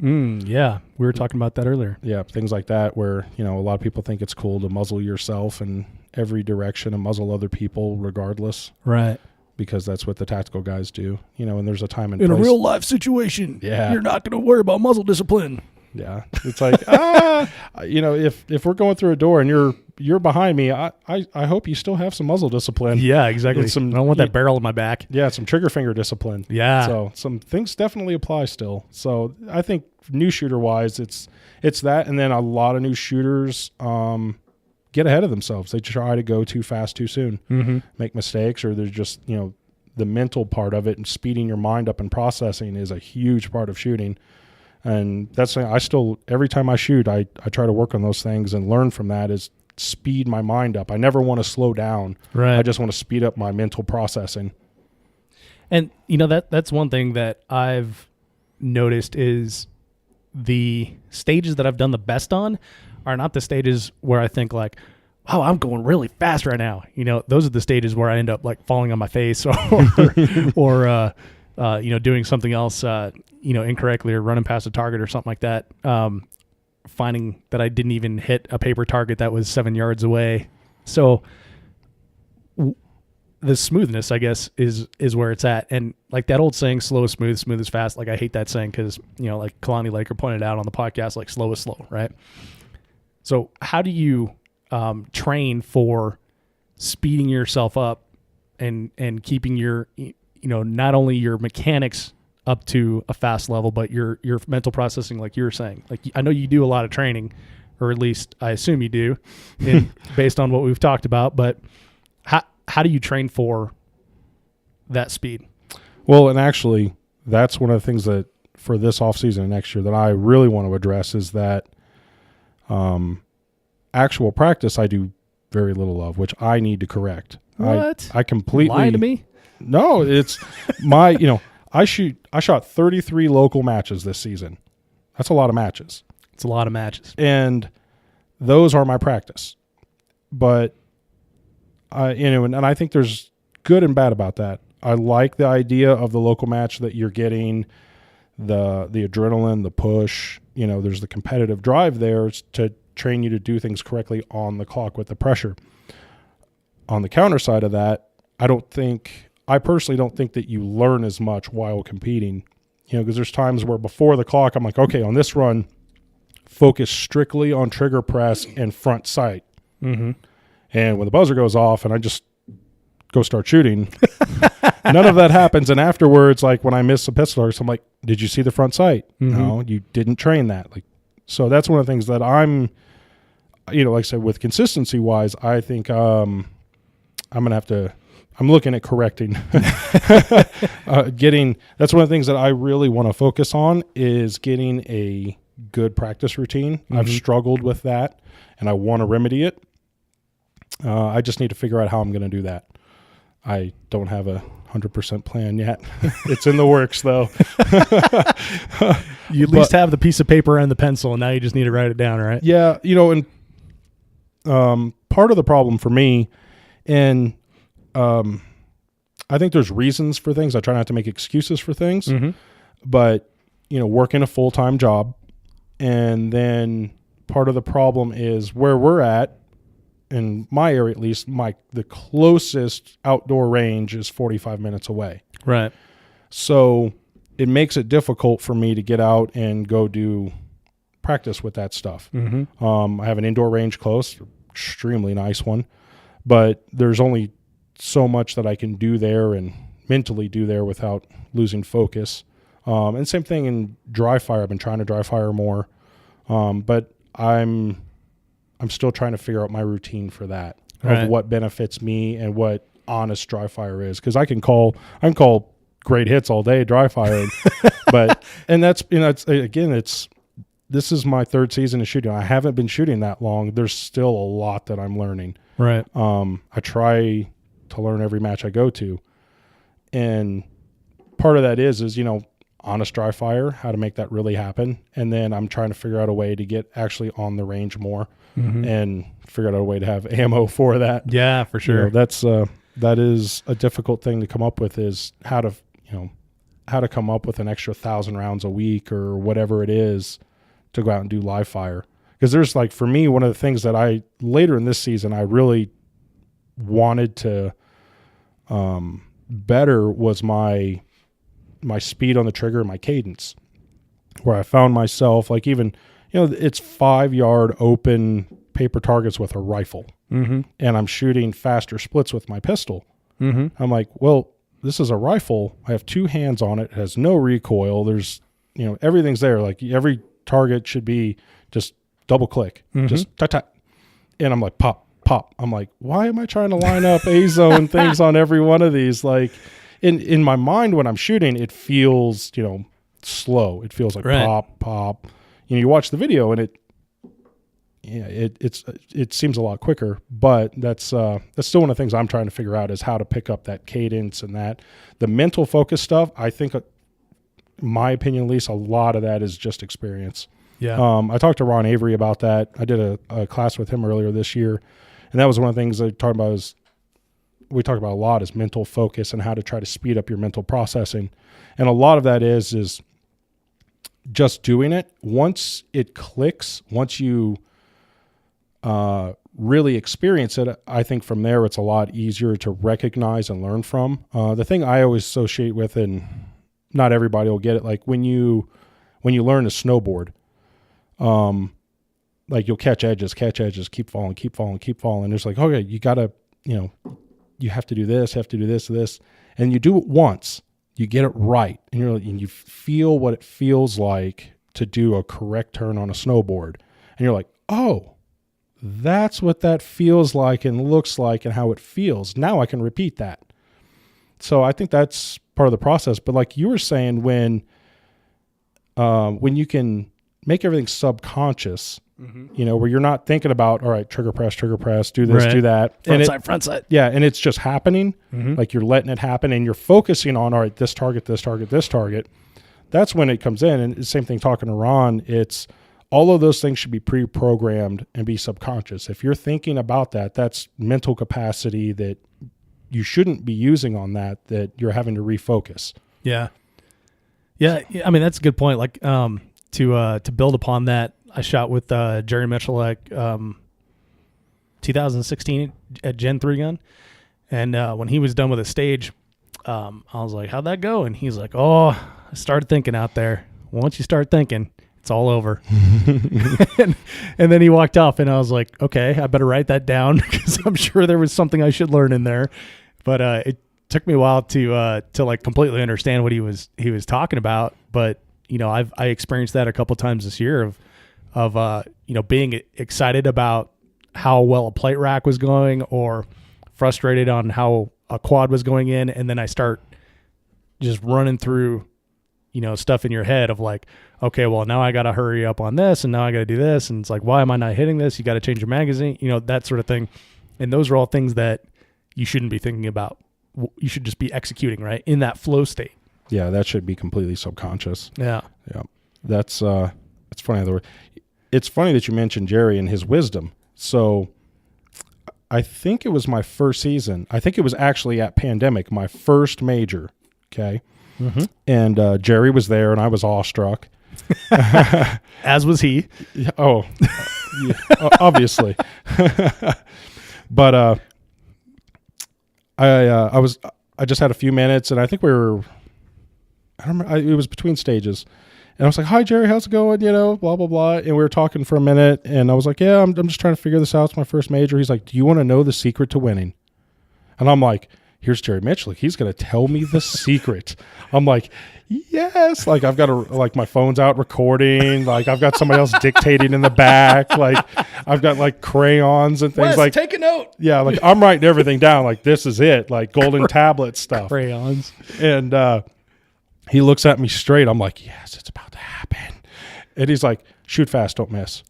Yeah, we were talking about that earlier. Yeah, things like that where, a lot of people think it's cool to muzzle yourself in every direction and muzzle other people regardless. Right. Because that's what the tactical guys do, and there's a time and in place. A real life situation, you're not going to worry about muzzle discipline. Yeah, it's like, if we're going through a door and you're behind me, I hope you still have some muzzle discipline. Yeah, exactly. I don't want that barrel in my back. Yeah, some trigger finger discipline. Yeah. So some things definitely apply still. So I think new shooter wise, it's that, and then a lot of new shooters get ahead of themselves. They try to go too fast too soon, make mistakes, or they're just the mental part of it and speeding your mind up and processing is a huge part of shooting. And that's I still, every time I shoot, I try to work on those things and learn from that, is speed my mind up. I never want to slow down. Right. I just want to speed up my mental processing. And that's one thing that I've noticed is the stages that I've done the best on are not the stages where I think like, wow, I'm going really fast right now. Those are the stages where I end up like falling on my face or doing something else, incorrectly, or running past a target or something like that. Finding that I didn't even hit a paper target that was 7 yards away. So the smoothness, I guess, is where it's at. And like that old saying, slow is smooth, smooth is fast. Like I hate that saying because, like Kalani Laker pointed out on the podcast, like slow is slow, right? So how do you train for speeding yourself up and keeping your, not only your mechanics up to a fast level, but your mental processing, like you were saying. Like, I know you do a lot of training, or at least I assume you do, based on what we've talked about. But how do you train for that speed? Well, and actually, that's one of the things that for this offseason and next year that I really want to address is that actual practice I do very little of, which I need to correct. What? I completely lying to me? No, it's my, I shot 33 local matches this season. That's a lot of matches. It's a lot of matches. And those are my practice. But and I think there's good and bad about that. I like the idea of the local match that you're getting the adrenaline, the push, there's the competitive drive there to train you to do things correctly on the clock with the pressure. On the counter side of that, I personally don't think that you learn as much while competing, because there's times where before the clock, I'm like, okay, on this run, focus strictly on trigger press and front sight. Mm-hmm. And when the buzzer goes off and I just go start shooting, none of that happens. And afterwards, like when I miss a pistol target, I'm like, did you see the front sight? Mm-hmm. No, you didn't train that. So that's one of the things that I'm, like I said, with consistency wise, I think I'm looking at correcting, that's one of the things that I really want to focus on is getting a good practice routine. Mm-hmm. I've struggled with that and I want to remedy it. I just need to figure out how I'm going to do that. I don't have a 100% plan yet. It's in the works though. You at least have the piece of paper and the pencil, and now you just need to write it down, right? Yeah. And part of the problem for me, and I think there's reasons for things. I try not to make excuses for things, mm-hmm. but working a full-time job, and then part of the problem is where we're at, in my area at least, the closest outdoor range is 45 minutes away. Right. So it makes it difficult for me to get out and go do practice with that stuff. Mm-hmm. I have an indoor range close, extremely nice one, but there's only so much that I can do there and mentally do there without losing focus. And same thing in dry fire. I've been trying to dry fire more, but I'm still trying to figure out my routine for that, of what benefits me and what honest dry fire is. Cause I can call great hits all day dry fire, this is my third season of shooting. I haven't been shooting that long. There's still a lot that I'm learning. Right. I try to learn every match I go to. And part of that is honest dry fire, how to make that really happen. And then I'm trying to figure out a way to get actually on the range more, mm-hmm. and figure out a way to have ammo for that. Yeah, for sure. That is a difficult thing to come up with, is how to come up with an extra 1,000 rounds a week or whatever it is to go out and do live fire. Because there's for me, one of the things that later in this season, I really wanted to better was my speed on the trigger and my cadence, where I found myself it's 5-yard open paper targets with a rifle, mm-hmm. and I'm shooting faster splits with my pistol. Mm-hmm. I'm like, well, this is a rifle. I have 2 hands on it. It has no recoil. There's, everything's there. Every target should be just double click, mm-hmm. just tap. And I'm like, pop, pop. I'm like, why am I trying to line up A-zone things on every one of these? In my mind, when I'm shooting, it feels, slow. It feels like pop, pop. You watch the video and it seems a lot quicker, but that's still one of the things I'm trying to figure out, is how to pick up that cadence and the mental focus stuff. I think, in my opinion, at least, a lot of that is just experience. Yeah. I talked to Ron Avery about that. I did a class with him earlier this year, and that was one of the things we talked about a lot, is mental focus and how to try to speed up your mental processing. And a lot of that is just doing it. Once it clicks, once you really experience it, I think from there it's a lot easier to recognize and learn from. The thing I always associate with, and not everybody will get it, when you learn to snowboard, you'll catch edges, keep falling. There's okay, you gotta you have to do this, this, and you do it once, you get it right, and you feel what it feels like to do a correct turn on a snowboard, and you're like, oh, that's what that feels like and looks like and how it feels. Now I can repeat that. So I think that's part of the process. But like you were saying, when you can make everything subconscious, where you're not thinking about, all right, trigger press, do this, do that. Front side. Yeah. And it's just happening. Like you're letting it happen and you're focusing on, all right, this target. That's when it comes in. And the same thing talking to Ron, it's all of those things should be pre-programmed and be subconscious. If you're thinking about that, that's mental capacity that you shouldn't be using on that you're having to refocus. Yeah. Yeah. I mean, that's a good point. Like, to build upon that, I shot with Jerry Michalek 2016 at Gen 3 gun. And when he was done with the stage, I was like, how'd that go? And he's like, oh, I started thinking out there. Once you start thinking, it's all over. and then he walked off, and I was like, okay, I better write that down because I'm sure there was something I should learn in there. But it took me a while to like completely understand what he was talking about. But I experienced that a couple times this year of being excited about how well a plate rack was going, or frustrated on how a quad was going in, and then I start just running through stuff in your head of like, okay, well, now I got to hurry up on this, and now I got to do this, and it's like, why am I not hitting this? You got to change your magazine, that sort of thing. And those are all things that you shouldn't be thinking about. You should just be executing, right, in that flow state. Yeah, that should be completely subconscious. Yeah. That's it's funny. It's funny that you mentioned Jerry and his wisdom. So I think it was my first season. I think it was actually at Pandemic, my first major. Okay. And Jerry was there, and I was awestruck. As was he. Oh, yeah, obviously. But I just had a few minutes, and I think it was between stages. And I was like, hi, Jerry, how's it going? Blah, blah, blah. And we were talking for a minute, and I was like, yeah, I'm just trying to figure this out. It's my first major. He's like, do you want to know the secret to winning? And I'm like, here's Jerry Mitchell. He's going to tell me the secret. I'm like, yes. Like, I've got my phone's out recording. Like, I've got somebody else dictating in the back. Like, I've got like crayons and things. Wes, take a note. Yeah. Like, I'm writing everything down. Like, this is it. Like, golden tablet stuff. Crayons. And, he looks at me straight. I'm like, yes, it's about to happen. And he's like, shoot fast, don't miss.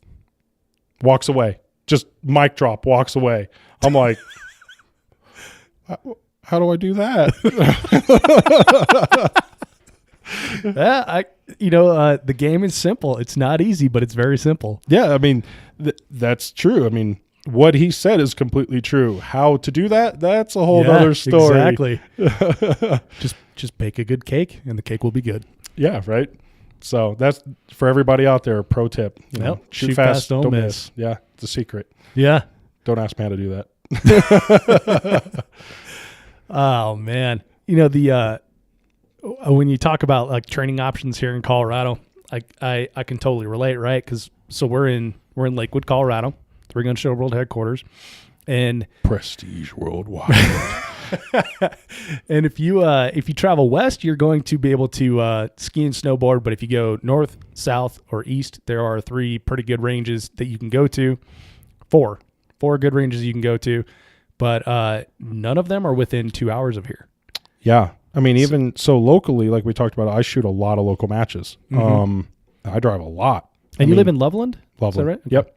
Walks away. Just mic drop, walks away. I'm like, how do I do that? The game is simple. It's not easy, but it's very simple. Yeah, I mean, that's true. I mean, what he said is completely true. How to do that, that's a whole other story. Exactly. Just bake a good cake, and the cake will be good. Yeah, right? So that's, for everybody out there, a pro tip. Shoot fast, don't miss. Yeah, it's a secret. Yeah. Don't ask me how to do that. Oh, man. When you talk about like training options here in Colorado, I can totally relate, right? Because we're in Lakewood, Colorado, 3-Gun Show World Headquarters, and prestige worldwide. And if you travel west, you're going to be able to ski and snowboard. But if you go north, south, or east, there are 3 pretty good ranges that you can go to. 4 good ranges you can go to, but none of them are within 2 hours of here. Yeah. I mean, even so locally, like we talked about, I shoot a lot of local matches. I drive a lot. And you live in Loveland? Loveland. Is that right? Yep.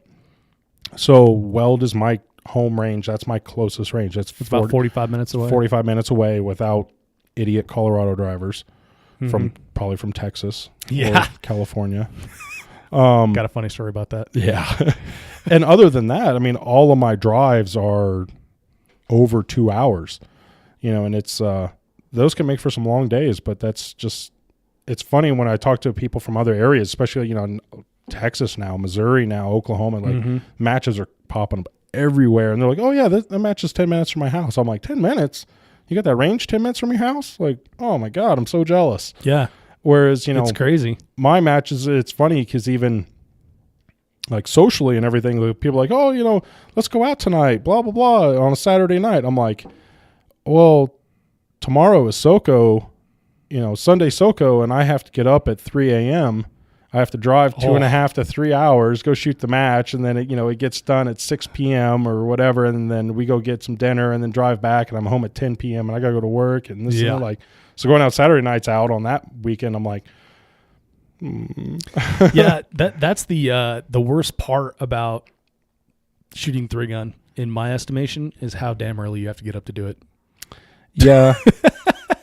So Weld is my home range. That's my closest range. That's about 45 minutes away. 45 minutes away without idiot Colorado drivers probably from Texas or California. Got a funny story about that. Yeah. And other than that, I mean, all of my drives are over 2 hours, and it's, those can make for some long days, but that's just, it's funny when I talk to people from other areas, especially, Texas now, Missouri now, Oklahoma, like matches are popping up everywhere. And they're like, oh yeah, that match is 10 minutes from my house. I'm like, 10 minutes? You got that range 10 minutes from your house? Like, oh my God, I'm so jealous. Yeah. Whereas, it's crazy. My matches, it's funny because even like socially and everything, the people are like, oh, let's go out tonight, blah, blah, blah, on a Saturday night. I'm like, well, tomorrow is SoCo, Sunday SoCo, and I have to get up at 3 a.m. I have to drive 2.5 to 3 hours, go shoot the match, and then it gets done at 6 p.m. or whatever, and then we go get some dinner and then drive back, and I'm home at 10 p.m. and I got to go to work, and this and that, so going out Saturday nights out on that weekend, I'm like, yeah, that's the worst part about shooting 3-gun, in my estimation, is how damn early you have to get up to do it. Yeah.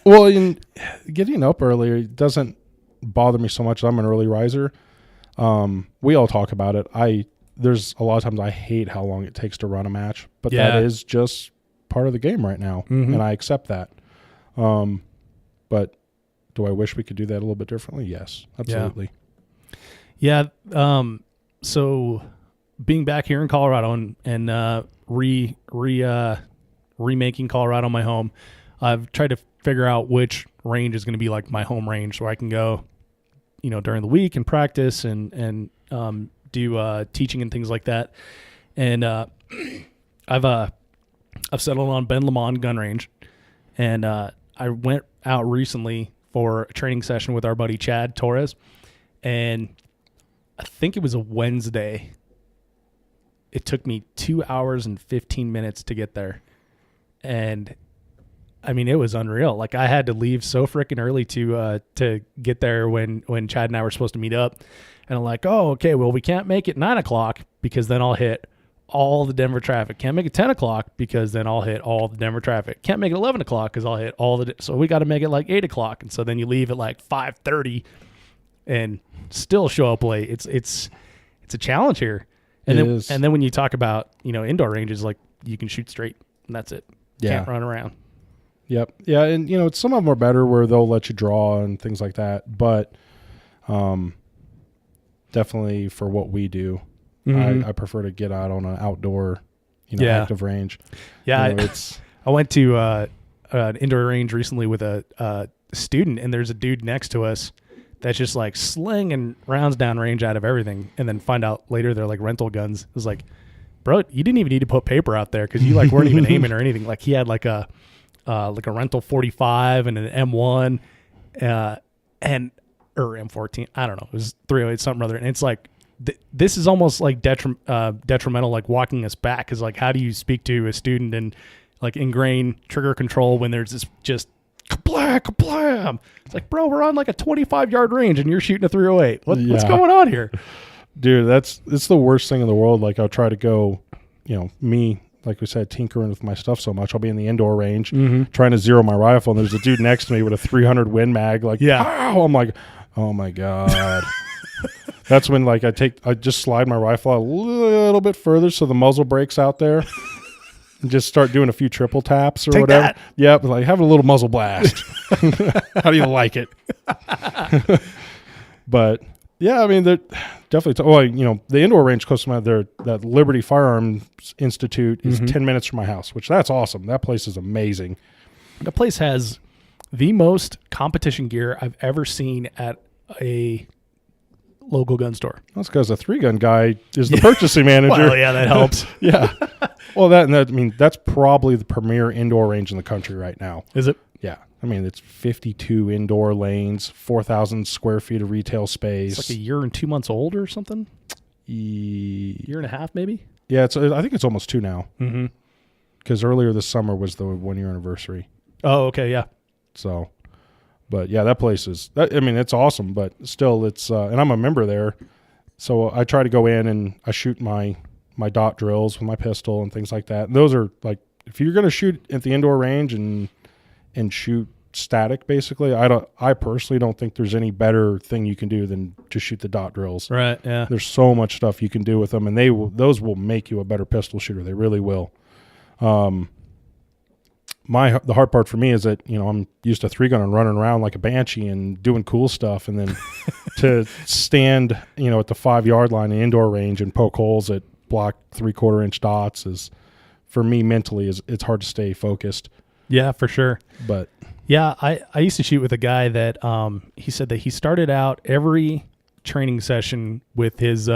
Well, getting up earlier doesn't bother me so much. I'm an early riser. We all talk about it. There's a lot of times I hate how long it takes to run a match, but that is just part of the game right now, and I accept that. But do I wish we could do that a little bit differently? Yes, absolutely. Yeah. So being back here in Colorado and remaking Colorado my home, I've tried to figure out which range is going to be like my home range, where I can go, during the week and practice and do teaching and things like that. And I've settled on Ben Lamont gun range, and I went out recently for a training session with our buddy Chad Torres, and I think it was a Wednesday. It took me 2 hours and 15 minutes to get there, and I mean, it was unreal. Like, I had to leave so freaking early to get there when Chad and I were supposed to meet up. And I'm like, oh, okay, well, we can't make it 9 o'clock because then I'll hit all the Denver traffic. Can't make it 10 o'clock because then I'll hit all the Denver traffic. Can't make it 11 o'clock because I'll hit all the... So we got to make it like 8 o'clock. And so then you leave at like 5:30 and still show up late. It's a challenge here. And then when you talk about, indoor ranges, like, you can shoot straight and that's it. Yeah. Can't run around. Yep. Yeah, and some of them are better where they'll let you draw and things like that, but definitely for what we do, I prefer to get out on an outdoor, active range. Yeah, I went to an indoor range recently with a student, and there's a dude next to us that's just like slinging rounds down range out of everything, and then find out later they're like rental guns. It was like, bro, you didn't even need to put paper out there because you like weren't even aiming or anything. Like, he had like a rental 45 and an M1 or M14. I don't know. It was 308 something or other. And it's like, this is almost like detrimental, like walking us back. Cause like, how do you speak to a student and like ingrain trigger control when there's this just kablam, kablam? It's like, bro, we're on like a 25-yard range and you're shooting a 308. What's going on here? Dude, it's the worst thing in the world. Like, I'll try to go, like we said, tinkering with my stuff so much. I'll be in the indoor range trying to zero my rifle, and there's a dude next to me with a 300 Win Mag. Like, ow! I'm like, oh my God. That's when like I just slide my rifle out a little bit further so the muzzle breaks out there, and just start doing a few triple taps or whatever. That. Yep, like having a little muzzle blast. How do you like it? But yeah, I mean, they're definitely. The indoor range close to my that Liberty Firearms Institute is 10 minutes from my house, which that's awesome. That place is amazing. The place has the most competition gear I've ever seen at a local gun store. That's because the 3-gun guy is the purchasing manager. Well, yeah, that helps. Yeah. Well, that's probably the premier indoor range in the country right now. Is it? Yeah. I mean, it's 52 indoor lanes, 4,000 square feet of retail space. It's like a year and 2 months old or something? Year and a half, maybe? Yeah, I think it's almost 2 now. Mm-hmm. Because earlier this summer was the 1-year anniversary. Oh, okay, yeah. So, but yeah, that place it's awesome, but still and I'm a member there. So I try to go in and I shoot my dot drills with my pistol and things like that. And those are like, if you're going to shoot at the indoor range and shoot static, basically, I personally don't think there's any better thing you can do than just shoot the dot drills. Right. Yeah. There's so much stuff you can do with them, and those will make you a better pistol shooter. They really will. The hard part for me is that, I'm used to 3-gun and running around like a banshee and doing cool stuff. And then to stand, at the 5-yard line in indoor range and poke holes at block 3/4 inch dots is, for me mentally, it's hard to stay focused. Yeah, for sure. But yeah, I used to shoot with a guy that he said that he started out every training session with his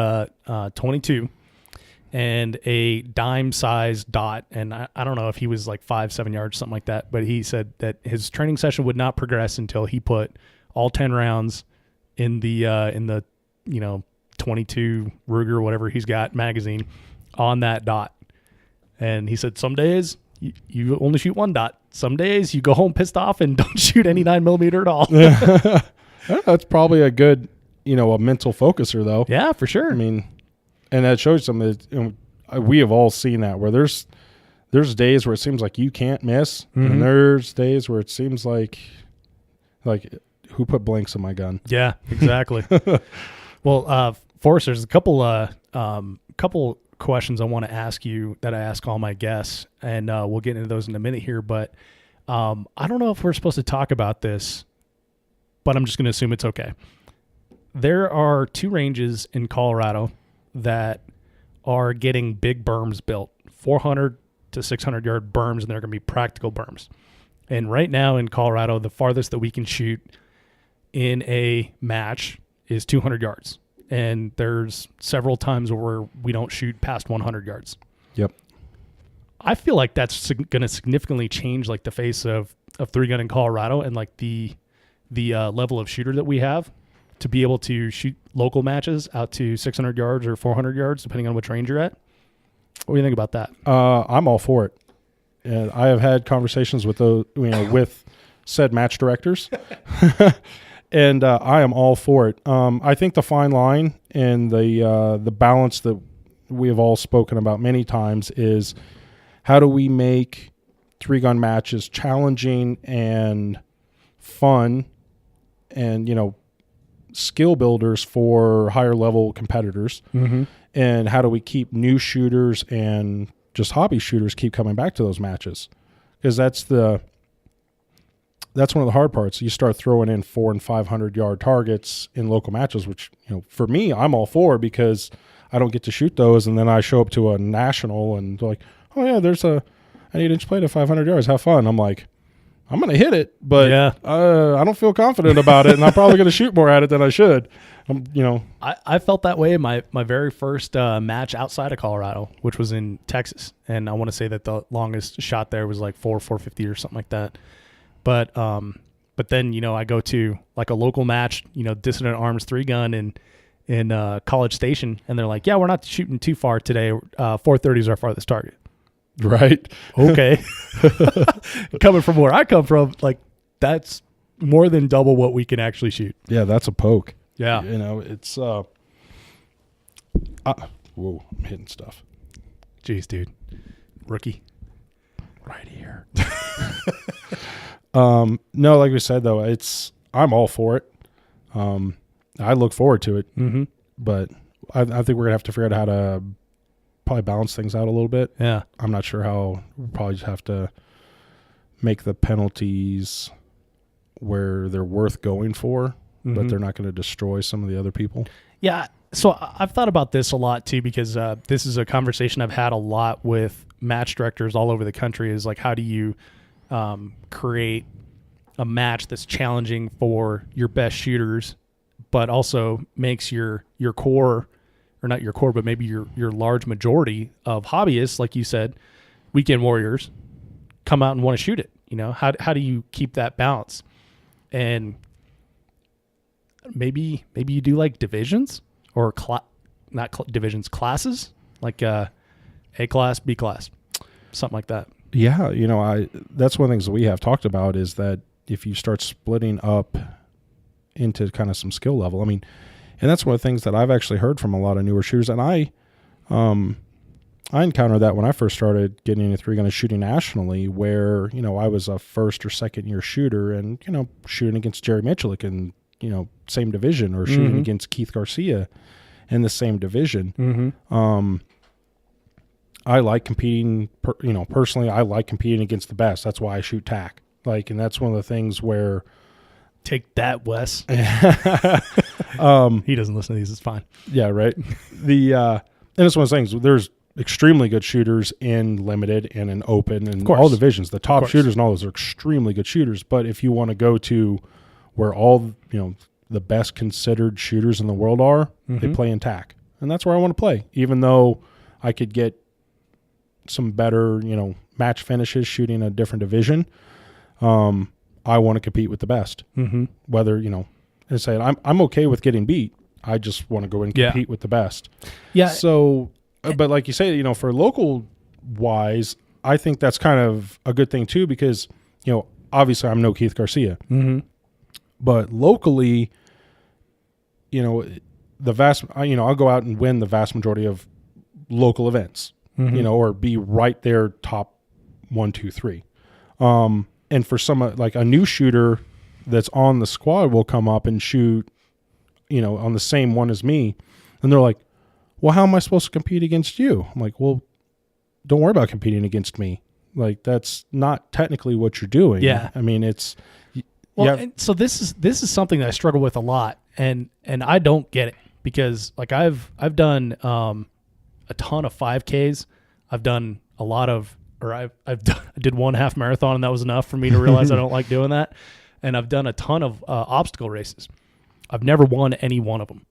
22 and a dime-sized dot, and I don't know if he was like 5-7 yards, something like that, but he said that his training session would not progress until he put all 10 rounds in the 22 Ruger, whatever he's got, magazine on that dot. And he said some days you only shoot one dot. Some days you go home pissed off and don't shoot any 9mm at all. That's probably a good, a mental focuser though. Yeah, for sure. I mean, and that shows something. We have all seen that where there's days where it seems like you can't miss, and there's days where it seems like who put blanks in my gun? Yeah, exactly. Well, Forrest, there's a couple questions I want to ask you that I ask all my guests, and we'll get into those in a minute here. But I don't know if we're supposed to talk about this, but I'm just going to assume it's okay. There are 2 ranges in Colorado that are getting big berms built, 400 to 600 yard berms, and they're going to be practical berms. And right now in Colorado, the farthest that we can shoot in a match is 200 yards. And there's several times where we don't shoot past 100 yards. Yep. I feel like that's going to significantly change like the face of 3-gun in Colorado, and like the level of shooter that we have to be able to shoot local matches out to 600 yards or 400 yards, depending on which range you're at. What do you think about that? I'm all for it. And I have had conversations with those, with said match directors, and I am all for it. I think the fine line and the balance that we have all spoken about many times is how do we make 3-gun matches challenging and fun, and skill builders for higher level competitors, and how do we keep new shooters and just hobby shooters keep coming back to those matches, because that's one of the hard parts. You start throwing in 400 and 500 yard targets in local matches, which for me I'm all for, because I don't get to shoot those, and then I show up to a national and they're like, oh yeah, there's an 8-inch plate at 500 yards, have fun. I'm like, I'm going to hit it, but yeah. I don't feel confident about it, and I'm probably going to shoot more at it than I should. I felt that way in my very first match outside of Colorado, which was in Texas. And I want to say that the longest shot there was like 450 or something like that. But then, I go to like a local match, Dissident Arms 3-gun in College Station, and they're like, yeah, we're not shooting too far today. 430 is our farthest target. Right. Okay. Coming from where I come from, like that's more than double what we can actually shoot. Yeah, that's a poke. Yeah. It's whoa, I'm hitting stuff. Jeez, dude. Rookie. Right here. No, like we said though, I'm all for it. I look forward to it. But I think we're gonna have to figure out how to probably balance things out a little bit. Yeah. I'm not sure how. We'll probably just have to make the penalties where they're worth going for, but they're not going to destroy some of the other people. Yeah. So I've thought about this a lot too, because this is a conversation I've had a lot with match directors all over the country, is like, how do you create a match that's challenging for your best shooters, but also makes your core, or not your core, but maybe your large majority of hobbyists, like you said, weekend warriors, come out and want to shoot it. How do you keep that balance? And maybe you do like divisions, or divisions, classes, like A class, B class, something like that. Yeah, that's one of the things that we have talked about, is that if you start splitting up into kind of some skill level, and that's one of the things that I've actually heard from a lot of newer shooters. And I encountered that when I first started getting into 3-gun and shooting nationally, where, I was a first or second year shooter, and, shooting against Jerry Michalik in, same division, or shooting against Keith Garcia in the same division. I like competing, personally, I like competing against the best. That's why I shoot TAC. And that's one of the things where, take that, Wes. He doesn't listen to these. It's fine. Yeah, right. And it's one of those things. There's extremely good shooters in limited and in open and all divisions. The top shooters and all those are extremely good shooters. But if you want to go to where all the best considered shooters in the world are, they play in TAC. And that's where I want to play, even though I could get some better, match finishes shooting a different division. I want to compete with the best. Whether, and say I'm okay with getting beat. I just want to go and compete with the best. Yeah. So, but like you say, for local wise, I think that's kind of a good thing too, because, obviously I'm no Keith Garcia, but locally, I'll go out and win the vast majority of local events, or be right there top 1, 2, 3. And for some, like a new shooter that's on the squad will come up and shoot, on the same one as me. And they're like, well, how am I supposed to compete against you? I'm like, well, don't worry about competing against me. Like, that's not technically what you're doing. Yeah. I mean, it's, and so this is something that I struggle with a lot, and I don't get it, because like I've done a ton of 5Ks. I've done a lot of, or I did one half marathon, and that was enough for me to realize I don't like doing that. And I've done a ton of obstacle races. I've never won any one of them,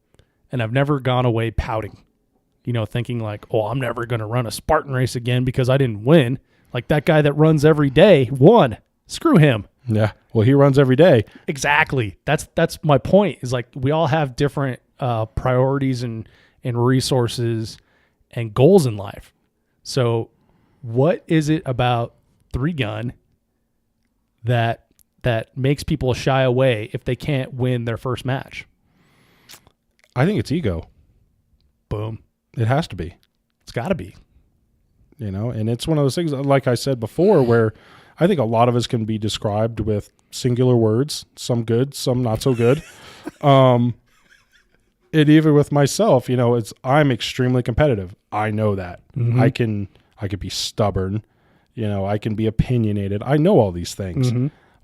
and I've never gone away pouting, thinking like, oh, I'm never going to run a Spartan race again because I didn't win. Like that guy that runs every day won. Screw him. Yeah. Well, he runs every day. Exactly. That's my point, is like we all have different priorities and resources and goals in life. So what is it about 3-gun that makes people shy away if they can't win their first match? I think it's ego. Boom. It has to be. It's got to be. And it's one of those things, like I said before, where I think a lot of us can be described with singular words, some good, some not so good. And even with myself, I'm extremely competitive. I know that. I could be stubborn, I can be opinionated. I know all these things.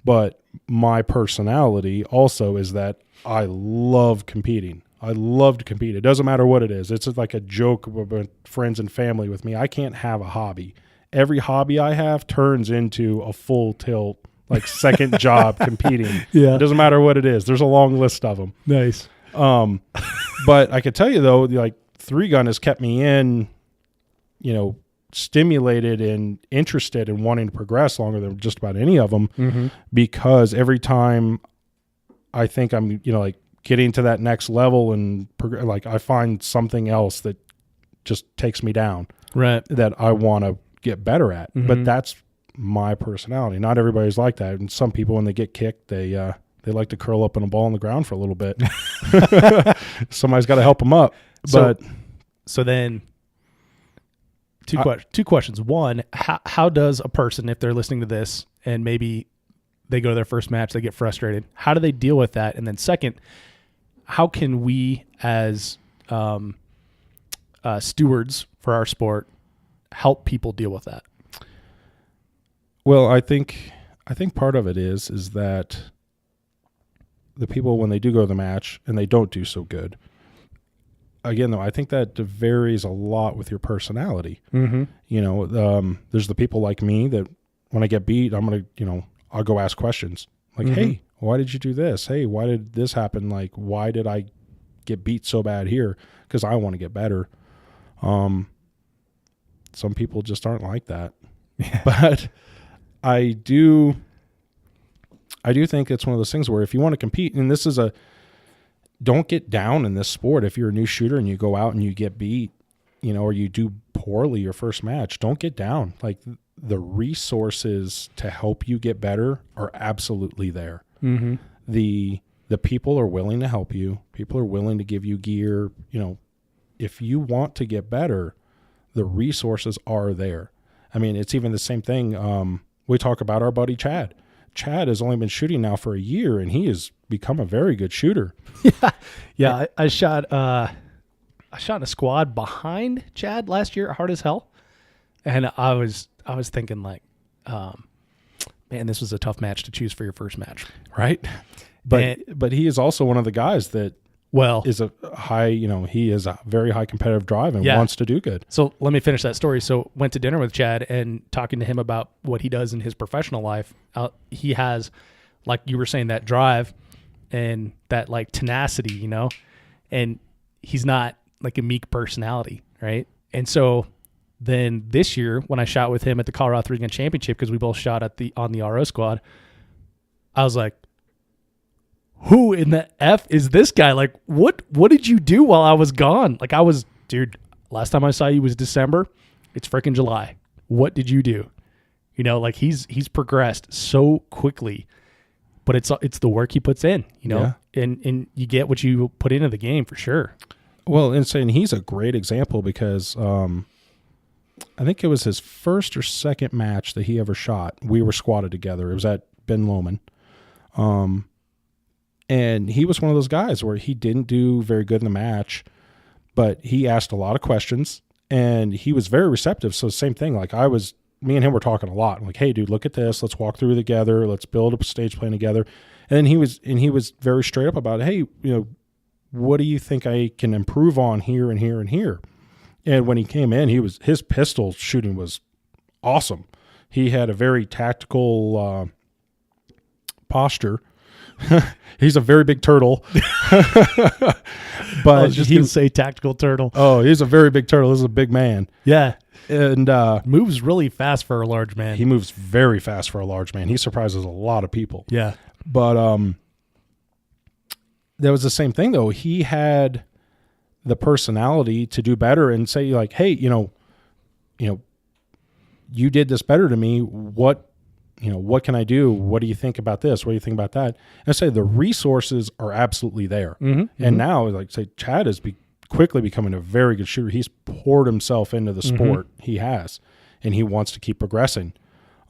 But my personality also is that I love competing. I love to compete. It doesn't matter what it is. It's like a joke with friends and family with me. I can't have a hobby. Every hobby I have turns into a full tilt, like second job competing. Yeah. It doesn't matter what it is. There's a long list of them. Nice. But I could tell you though, like 3-gun has kept me in, stimulated and interested in wanting to progress longer than just about any of them, because every time I think I'm, like getting to that next level and like I find something else that just takes me down, right, that I want to get better at. But that's my personality. Not everybody's like that. And some people, when they get kicked, they like to curl up in a ball on the ground for a little bit. Somebody's got to help them up. So then two questions. One, how does a person, if they're listening to this and maybe they go to their first match, they get frustrated, how do they deal with that? And then second, how can we as stewards for our sport help people deal with that? Well, I think part of it is that the people, when they do go to the match and they don't do so good, again, though, I think that varies a lot with your personality. There's the people like me that when I get beat, I'm going to, I'll go ask questions like, hey, why did you do this? Hey, why did this happen? Like, why did I get beat so bad here? Because I want to get better. Some people just aren't like that. But I do think it's one of those things where if you want to compete, and this is don't get down in this sport. If you're a new shooter and you go out and you get beat, or you do poorly your first match, don't get down. Like, the resources to help you get better are absolutely there. The people are willing to help you. People are willing to give you gear. If you want to get better, the resources are there. I mean, it's even the same thing. We talk about our buddy Chad. Chad has only been shooting now for a year, and he has become a very good shooter. Yeah. I shot in a squad behind Chad last year, hard as hell, and I was thinking like, man, this was a tough match to choose for your first match, right? But he is also one of the guys that is a high, he is a very high competitive drive and wants to do good. So let me finish that story. So went to dinner with Chad and talking to him about what he does in his professional life. He has, like you were saying, that drive, and that like tenacity, you know, and he's not like a meek personality, right? And so then this year when I shot with him at the Colorado 3-gun championship, because we both shot on the RO squad, I was like, who in the F is this guy? Like, what did you do while I was gone? Like, dude, last time I saw you was December. It's freaking July. What did you do? You know, like he's progressed so quickly, but it's the work he puts in, you know, and you get what you put into the game for sure. Well, and he's a great example because I think it was his first or second match that he ever shot. We were squatted together. It was at Ben Lomond. And he was one of those guys where he didn't do very good in the match, but he asked a lot of questions and he was very receptive. So same thing, like me and him were talking a lot. I'm like, hey dude, look at this. Let's walk through it together. Let's build a stage plan together. And he was very straight up about it. Hey, you know, what do you think I can improve on here and here and here? And when he came in, his pistol shooting was awesome. He had a very tactical posture. He's a very big turtle. But I was just going to say tactical turtle. Oh, he's a very big turtle. This is a big man. Yeah. And moves really fast for a large man. He moves very fast for a large man. He surprises a lot of people. Yeah. But that was the same thing, though. He had the personality to do better and say, like, hey, you know, you did this better to me. What can I do? What do you think about this? What do you think about that? And I say the resources are absolutely there. And now, like say, Chad is quickly becoming a very good shooter. He's poured himself into the sport. He has, and he wants to keep progressing.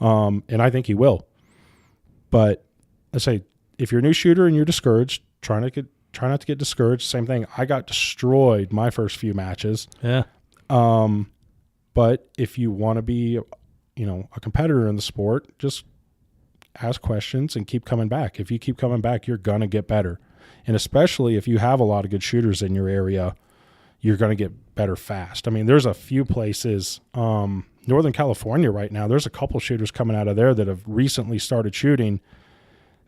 And I think he will. But I say, if you're a new shooter and you're discouraged, try not to get discouraged. Same thing. I got destroyed my first few matches. Yeah. But if you want to be, a competitor in the sport, just ask questions and keep coming back. If you keep coming back, you're going to get better. And especially if you have a lot of good shooters in your area, you're going to get better fast. I mean, there's a few places, Northern California right now, there's a couple shooters coming out of there that have recently started shooting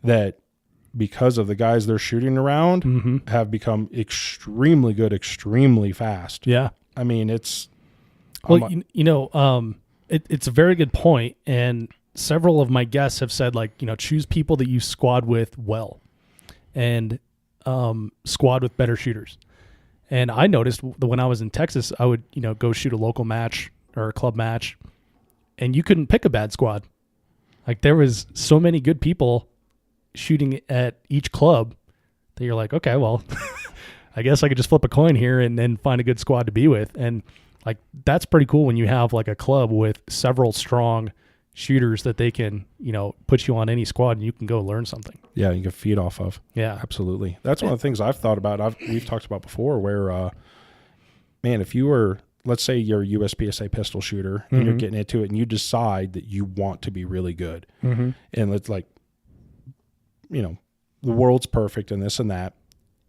that, because of the guys they're shooting around, have become extremely good, extremely fast. Yeah. I mean, it's... Well, it's a very good point, and several of my guests have said, like, choose people that you squad with well, and squad with better shooters. And I noticed that when I was in Texas, I would, go shoot a local match or a club match, and you couldn't pick a bad squad. Like, there was so many good people shooting at each club that you're like, okay, well, I guess I could just flip a coin here and then find a good squad to be with. And like, that's pretty cool when you have like a club with several strong shooters that they can, put you on any squad and you can go learn something. Yeah, you can feed off of. Yeah, absolutely. That's one of the things I've thought about. We've talked about before where, man, if you were, let's say you're a USPSA pistol shooter and you're getting into it and you decide that you want to be really good, and it's like, the world's perfect and this and that,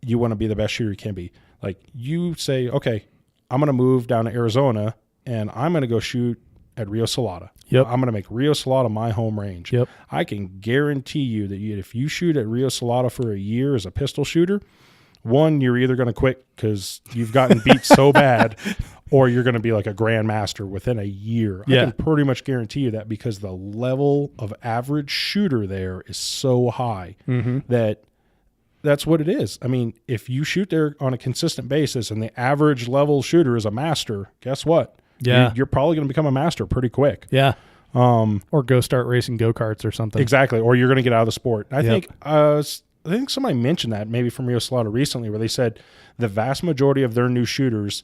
you want to be the best shooter you can be. Like, you say, okay, I'm going to move down to Arizona and I'm going to go shoot at Rio Salada. Yep. I'm going to make Rio Salada my home range. Yep. I can guarantee you that if you shoot at Rio Salada for a year as a pistol shooter, one, you're either going to quit because you've gotten beat so bad, or you're going to be like a grandmaster within a year. Yeah. I can pretty much guarantee you that, because the level of average shooter there is so high that's what it is. I mean, if you shoot there on a consistent basis and the average level shooter is a master, guess what? Yeah. You're probably going to become a master pretty quick. Yeah. Or go start racing go-karts or something. Exactly. Or you're going to get out of the sport. I think somebody mentioned that maybe from Rio Salada recently, where they said the vast majority of their new shooters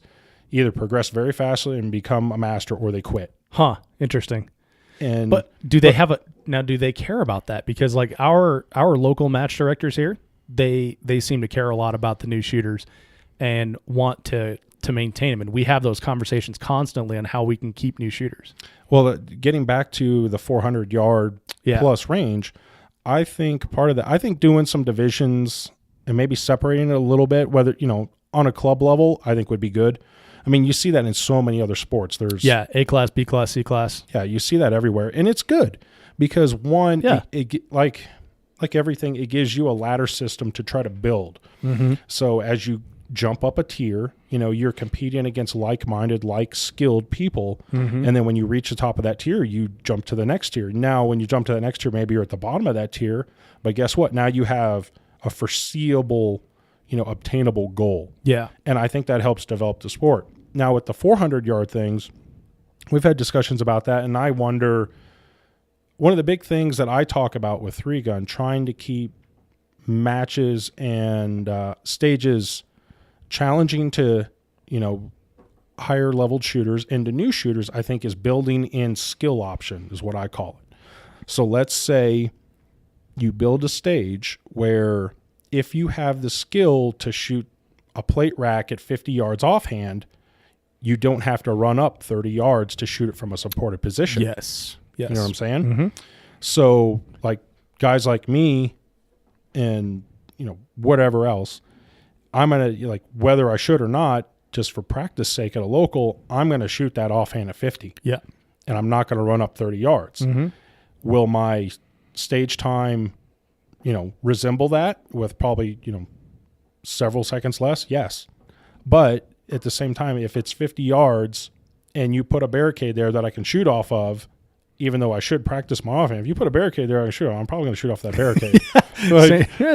either progress very fastly and become a master, or they quit. Huh. Interesting. But do they do they care about that? Because like our local match directors here, they seem to care a lot about the new shooters and want to maintain them. And we have those conversations constantly on how we can keep new shooters. Well, getting back to the 400 yard plus range, I think part of that, I think doing some divisions and maybe separating it a little bit, whether, on a club level, I think would be good. I mean, you see that in so many other sports. There's A class, B class, C class. Yeah, you see that everywhere, and it's good because one, like everything, it gives you a ladder system to try to build. So as you jump up a tier, you're competing against like-minded, like-skilled people. And then when you reach the top of that tier, you jump to the next tier. Now, when you jump to the next tier, maybe you're at the bottom of that tier, but guess what? Now you have a foreseeable, obtainable goal. Yeah. And I think that helps develop the sport. Now with the 400-yard things, we've had discussions about that, and I wonder, one of the big things that I talk about with 3-gun, trying to keep matches and stages challenging to, higher leveled shooters and to new shooters, I think, is building in skill option is what I call it. So let's say you build a stage where if you have the skill to shoot a plate rack at 50 yards offhand, you don't have to run up 30 yards to shoot it from a supported position. Yes. You know what I'm saying? So like guys like me and, whatever else, I'm going to, like, whether I should or not, just for practice sake at a local, I'm going to shoot that offhand at 50. Yeah. And I'm not going to run up 30 yards. Will my stage time, resemble that with probably, several seconds less? Yes. But at the same time, if it's 50 yards and you put a barricade there that I can shoot off of, even though I should practice my offhand, if you put a barricade there I can shoot, I'm probably going to shoot off that barricade.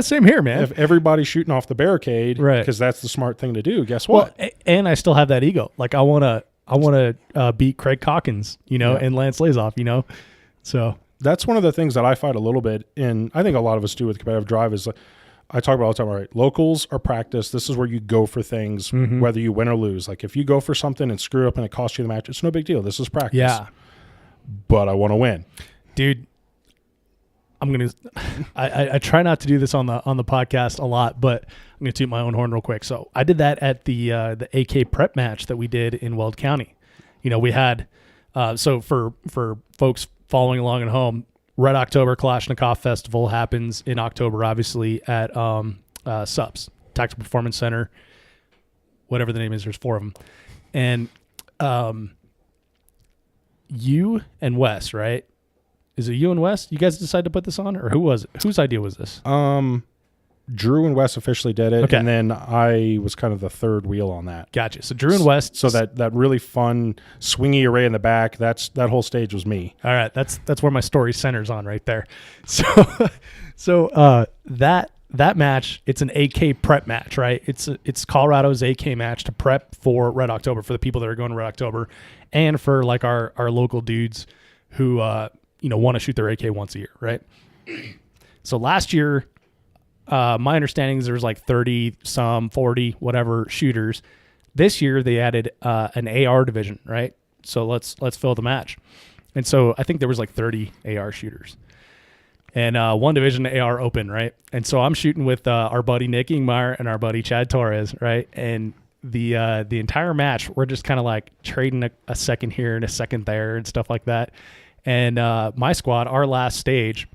Same here, man. If everybody's shooting off the barrade, right, because that's the smart thing to do, guess what? Well, and I still have that ego. Like I want to beat Craig Calkins, and Lance Lazoff, So that's one of the things that I fight a little bit, and I think a lot of us do with competitive drive is, I talk about all the time, all right, locals are practice. This is where you go for things, whether you win or lose. Like if you go for something and screw up and it costs you the match, it's no big deal. This is practice. Yeah. But I want to win. Dude, I try not to do this on the podcast a lot, but I'm gonna toot my own horn real quick. So I did that at the AK prep match that we did in Weld County. We had so for folks following along at home, Red October Kalashnikov Festival happens in October, obviously at SUPS, Tactical Performance Center, whatever the name is. There's 4 of them, and you and Wes, right? Is it you and Wes? You guys decided to put this on, or who was it? Whose idea was this? Drew and Wes officially did it, okay, and then I was kind of the third wheel on that. Gotcha. So Drew and Wes. So that really fun swingy array in the back, that whole stage was me. All right, that's where my story centers on right there. So that match, it's an AK prep match, right? It's Colorado's AK match to prep for Red October, for the people that are going to Red October, and for like our local dudes who want to shoot their AK once a year, right? So last year, my understanding is there was like 30 some 40 whatever shooters. This year they added an AR division, right? So let's fill the match. And so I think there was like 30 AR shooters. And one division AR open, right? And so I'm shooting with our buddy Nick Ingmeyer and our buddy Chad Torres, right? And the entire match, we're just kind of like trading a second here and a second there and stuff like that. And my squad, our last stage,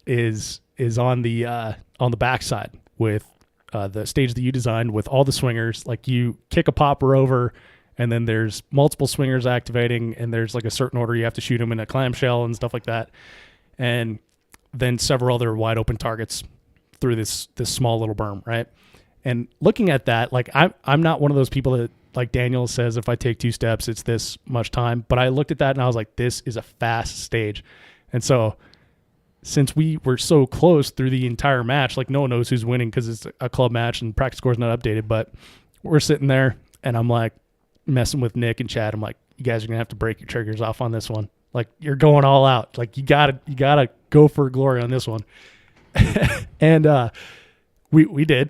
is on the backside with the stage that you designed with all the swingers. Like you kick a popper over, and then there's multiple swingers activating, and there's like a certain order you have to shoot them in a clamshell and stuff like that. And then several other wide open targets through this small little berm, right? And looking at that, like I'm not one of those people that, like Daniel says, if I take 2 steps, it's this much time. But I looked at that and I was like, this is a fast stage. And so since we were so close through the entire match, like no one knows who's winning because it's a club match and practice score is not updated, but we're sitting there and I'm like messing with Nick and Chad. I'm like, you guys are going to have to break your triggers off on this one. Like you're going all out. Like you gotta go for glory on this one. And we did.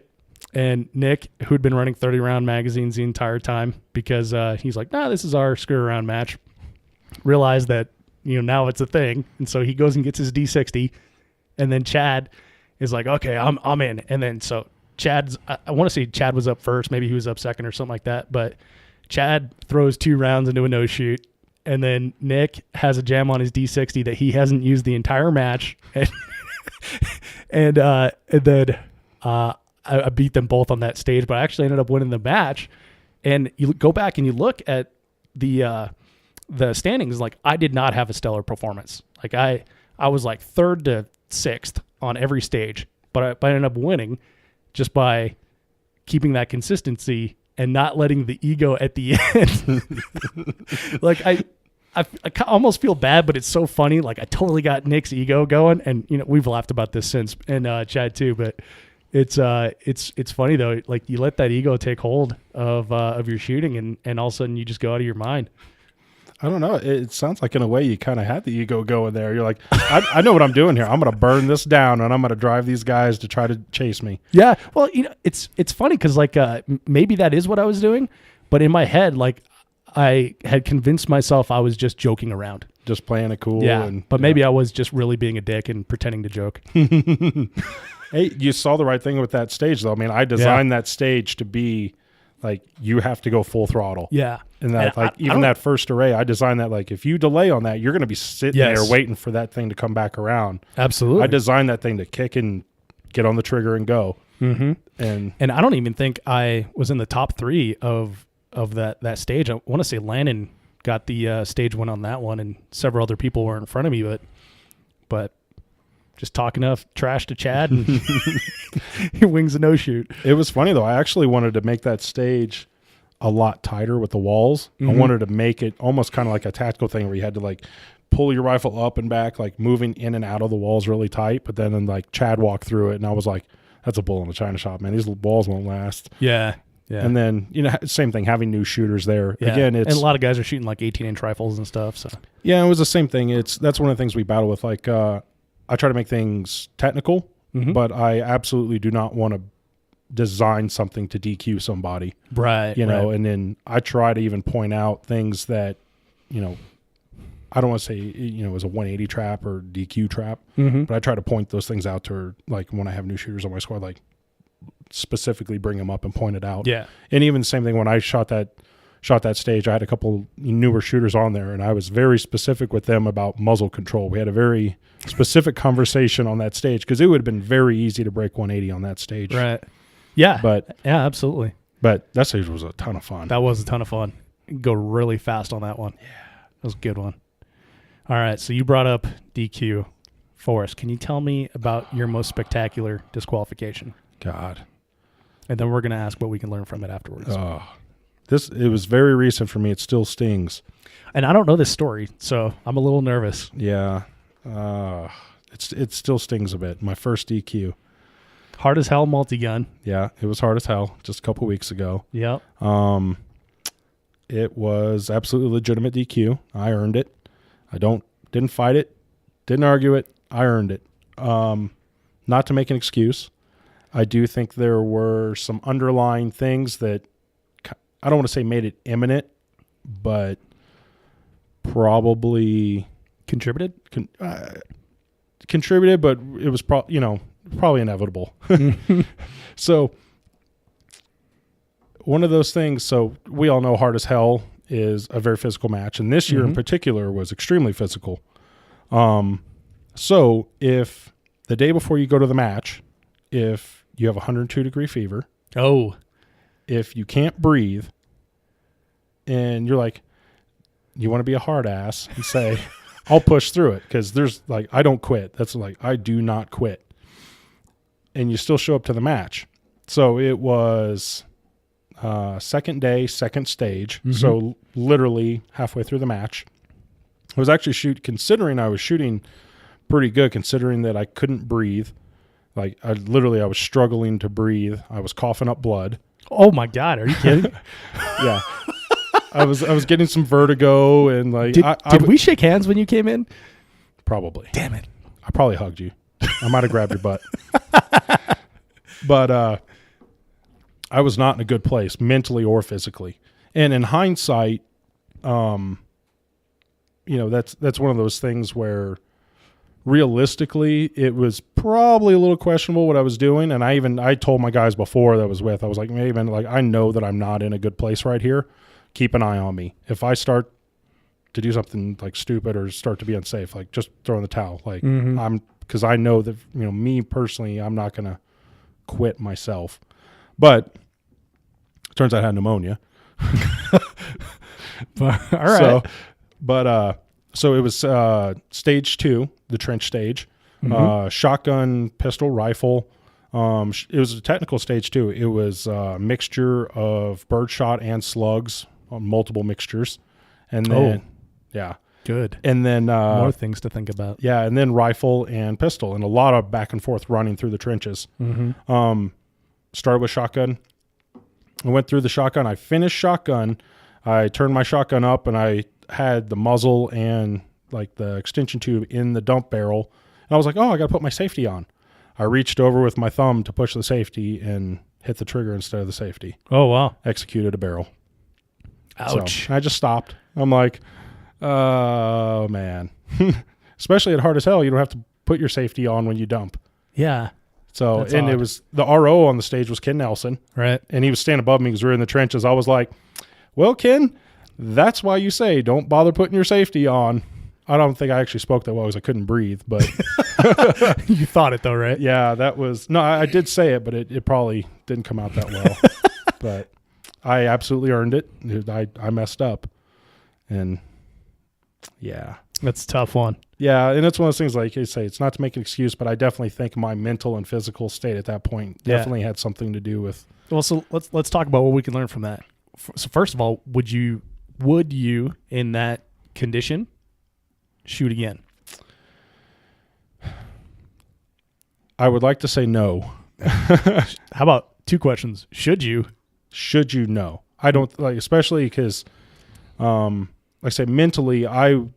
And Nick, who'd been running 30 round magazines the entire time because he's like, nah, this is our screw around match, realized that, now it's a thing. And so he goes and gets his D60. And then Chad is like, okay, I'm in. And then so Chad's, I want to say Chad was up first. Maybe he was up second or something like that. But Chad throws 2 rounds into a no shoot. And then Nick has a jam on his D60 that he hasn't used the entire match. And then I beat them both on that stage, but I actually ended up winning the match. And you go back and you look at the standings, like I did not have a stellar performance. Like I I was like 3rd to 6th on every stage, but I ended up winning just by keeping that consistency and not letting the ego at the end. Like I almost feel bad, but it's so funny. Like I totally got Nick's ego going, and we've laughed about this since, and Chad too. But it's funny though. Like you let that ego take hold of your shooting, and all of a sudden you just go out of your mind. I don't know. It sounds like in a way you kind of had the ego going there. You're like, I know what I'm doing here. I'm going to burn this down, and I'm going to drive these guys to try to chase me. Yeah. Well, it's funny because like maybe that is what I was doing, but in my head, like I had convinced myself I was just joking around, just playing it cool. Yeah. But maybe I was just really being a dick and pretending to joke. Hey, you saw the right thing with that stage, though. I mean, I designed that stage to be like you have to go full throttle. Yeah. And that, like, even that first array, I designed that, like, if you delay on that, you're going to be sitting there waiting for that thing to come back around. Absolutely. I designed that thing to kick and get on the trigger and go. Mm-hmm. And I don't even think I was in the top 3 of that stage. I want to say Landon got the stage win on that one, and several other people were in front of me, but just talking enough trash to Chad, and he wings a no-shoot. It was funny, though. I actually wanted to make that stage a lot tighter with the walls. Mm-hmm. I wanted to make it almost kind of like a tactical thing where you had to like pull your rifle up and back, like moving in and out of the walls really tight. But then like Chad walked through it, and I was like, that's a bull in a china shop, man. These walls won't last. Yeah. Yeah. And then, same thing, having new shooters there. Yeah. Again, and a lot of guys are shooting like 18-inch rifles and stuff. So yeah, it was the same thing. That's one of the things we battle with. Like, I try to make things technical, but I absolutely do not want to design something to DQ somebody. Right. And then I try to even point out things that, I don't want to say, it was a 180 trap or DQ trap, but I try to point those things out to her, like when I have new shooters on my squad, like specifically bring them up and point it out. Yeah. And even the same thing when I shot that stage, I had a couple newer shooters on there, and I was very specific with them about muzzle control. We had a very specific conversation on that stage because it would have been very easy to break 180 on that stage. Right. Yeah. But yeah, absolutely. But that stage was a ton of fun. That was a ton of fun. Go really fast on that one. Yeah. That was a good one. All right. So you brought up DQ. Forrest, can you tell me about your most spectacular disqualification? God. And then we're going to ask what we can learn from it afterwards. It was very recent for me. It still stings. And I don't know this story, so I'm a little nervous. Yeah. It still stings a bit. My first DQ. Hard as hell multi-gun. Yeah, it was hard as hell just a couple weeks ago. Yep. It was absolutely legitimate DQ. I earned it. Didn't fight it, didn't argue it. I earned it. Not to make an excuse. I do think there were some underlying things that I don't want to say made it imminent, but probably contributed. Contributed, but it was probably inevitable. So one of those things. So we all know hard as hell is a very physical match, and this year in particular was extremely physical. So if the day before you go to the match, if you have 102-degree fever, if you can't breathe, and you're like, you want to be a hard ass and say, I'll push through it, because there's like, I don't quit. That's like, I do not quit. And you still show up to the match. So it was second day, second stage. So literally halfway through the match. I was actually considering I was shooting pretty good, considering that I couldn't breathe. Like I was struggling to breathe. I was coughing up blood. Oh my God. Are you kidding? Yeah. I was getting some vertigo, and like, did we shake hands when you came in? Probably. Damn it. I probably hugged you. I might have grabbed your butt. But I was not in a good place mentally or physically. And in hindsight, that's one of those things where realistically it was probably a little questionable what I was doing. And I told my guys before that I was with, I was like, maybe like, I know that I'm not in a good place right here. Keep an eye on me. If I start to do something like stupid or start to be unsafe, like just throw in the towel. Like because I know that, me personally, I'm not going to quit myself. But it turns out I had pneumonia. All right. So it was stage 2, the trench stage, shotgun, pistol, rifle. It was a technical stage too. It was a mixture of birdshot and slugs, multiple mixtures, and then yeah, good. and then More things to think about. yeah, and then rifle and pistol, and a lot of back and forth running through the trenches. Started with shotgun. I went through the shotgun. I finished shotgun. I turned my shotgun up, and I had the muzzle and like the extension tube in the dump barrel. And I was like, oh, I got to put my safety on. I reached over with my thumb to push the safety and hit the trigger instead of the safety. Oh, wow. Executed a barrel. Ouch. So I just stopped. I'm like, oh, man. Especially at hard as hell, you don't have to put your safety on when you dump. Yeah. So, That's and odd. it was, the RO on the stage was Ken Nelson. Right. And he was standing above me because we were in the trenches. I was like, well, Ken, that's why you say don't bother putting your safety on. I don't think I actually spoke that well because I couldn't breathe, but You thought it though, right? yeah, that was, no, I did say it, but it probably didn't come out that well. But I absolutely earned it. I messed up. And yeah. That's a tough one. Yeah, and it's one of those things, like you say, it's not to make an excuse, but I definitely think my mental and physical state at that point definitely had something to do with. Well, so let's talk about what we can learn from that. So first of all, would you in that condition shoot again? I would like to say no. How about 2 questions? Should you? Should you? No. I don't, like, especially because, like I say, mentally, I'd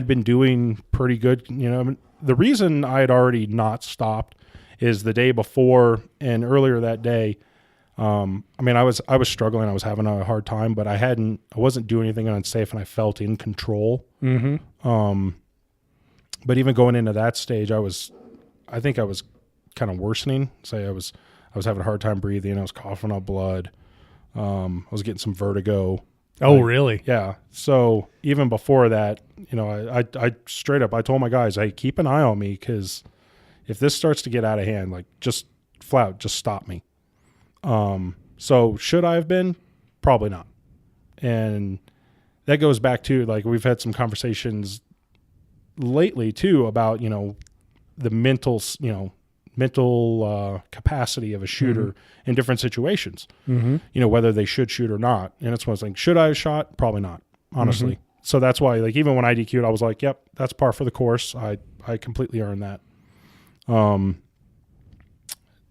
been doing pretty good. You know, I mean, the reason I had already not stopped is the day before and earlier that day. I was struggling. I was having a hard time, but I wasn't doing anything unsafe, and I felt in control. Mm-hmm. But even going into that stage, I think I was kind of worsening. Say I was having a hard time breathing. I was coughing up blood. I was getting some vertigo. Oh, really? Yeah. So even before that, you know, I straight up, I told my guys, hey, keep an eye on me, because if this starts to get out of hand, like, just stop me. So should I have been? Probably not. And that goes back to, like, we've had some conversations lately too about, you know, the mental capacity of a shooter in different situations, you know, whether they should shoot or not. And it's one of those things, should I have shot? Probably not, honestly. So that's why, like, even when I DQ'd, I was like, yep, that's par for the course. I completely earned that.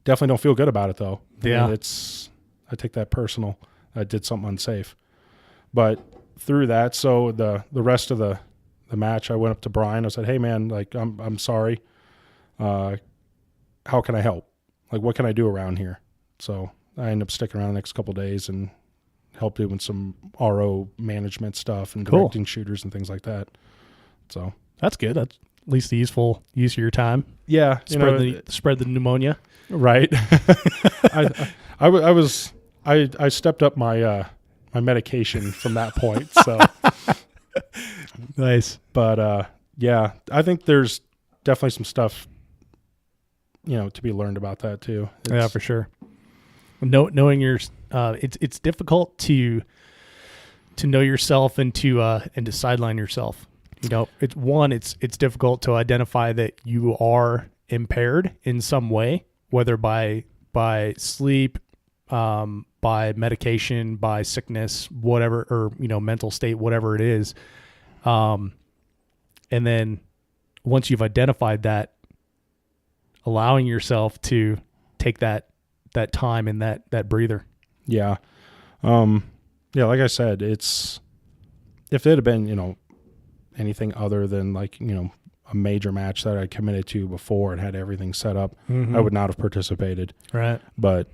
Definitely don't feel good about it though. Yeah. I mean, I take that personal. I did something unsafe, but through that, so the rest of the match, I went up to Brian. I said, hey man, like, I'm sorry. How can I help? Like, what can I do around here? So I ended up sticking around the next couple of days and helped doing some RO management stuff and directing shooters and things like that. So that's good. That's at least the use of your time. Yeah. Spread the pneumonia. Right. I stepped up my medication from that point. So Nice. But yeah, I think there's definitely some stuff, you know, to be learned about that too. Yeah, for sure. Knowing your, it's difficult to know yourself and to sideline yourself. You know, it's difficult to identify that you are impaired in some way, whether by sleep, by medication, by sickness, whatever, or, you know, mental state, whatever it is. And then once you've identified that, allowing yourself to take that time and that breather. Yeah. Yeah. Like I said, if it had been, you know, anything other than, like, you know, a major match that I committed to before and had everything set up, I would not have participated. Right. But,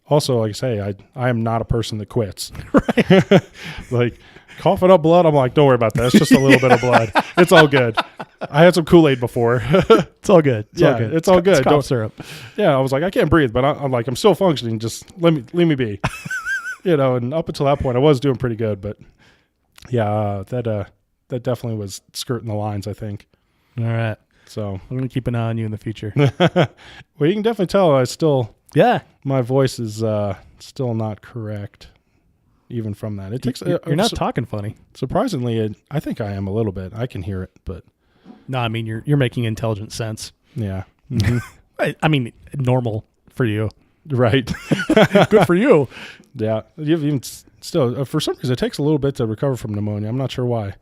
also, like I say, I am not a person that quits. Right. Like, coughing up blood, I'm like, don't worry about that. It's just a little bit of blood. It's all good. I had some Kool-Aid before. It's all good. It's all good. It's cough syrup. Yeah, I was like, I can't breathe, but I'm like, I'm still functioning. Just leave me be. You know, and up until that point, I was doing pretty good. But yeah, that definitely was skirting the lines, I think. All right. So I'm going to keep an eye on you in the future. Well, you can definitely tell my voice is still not correct. even from that. It takes. You're not talking funny. Surprisingly, I think I am a little bit. I can hear it, but No, I mean you're making intelligent sense. yeah. Mm-hmm. I mean normal for you. Right. Good for you. Yeah. You've even still, for some reason, it takes a little bit to recover from pneumonia. I'm not sure why.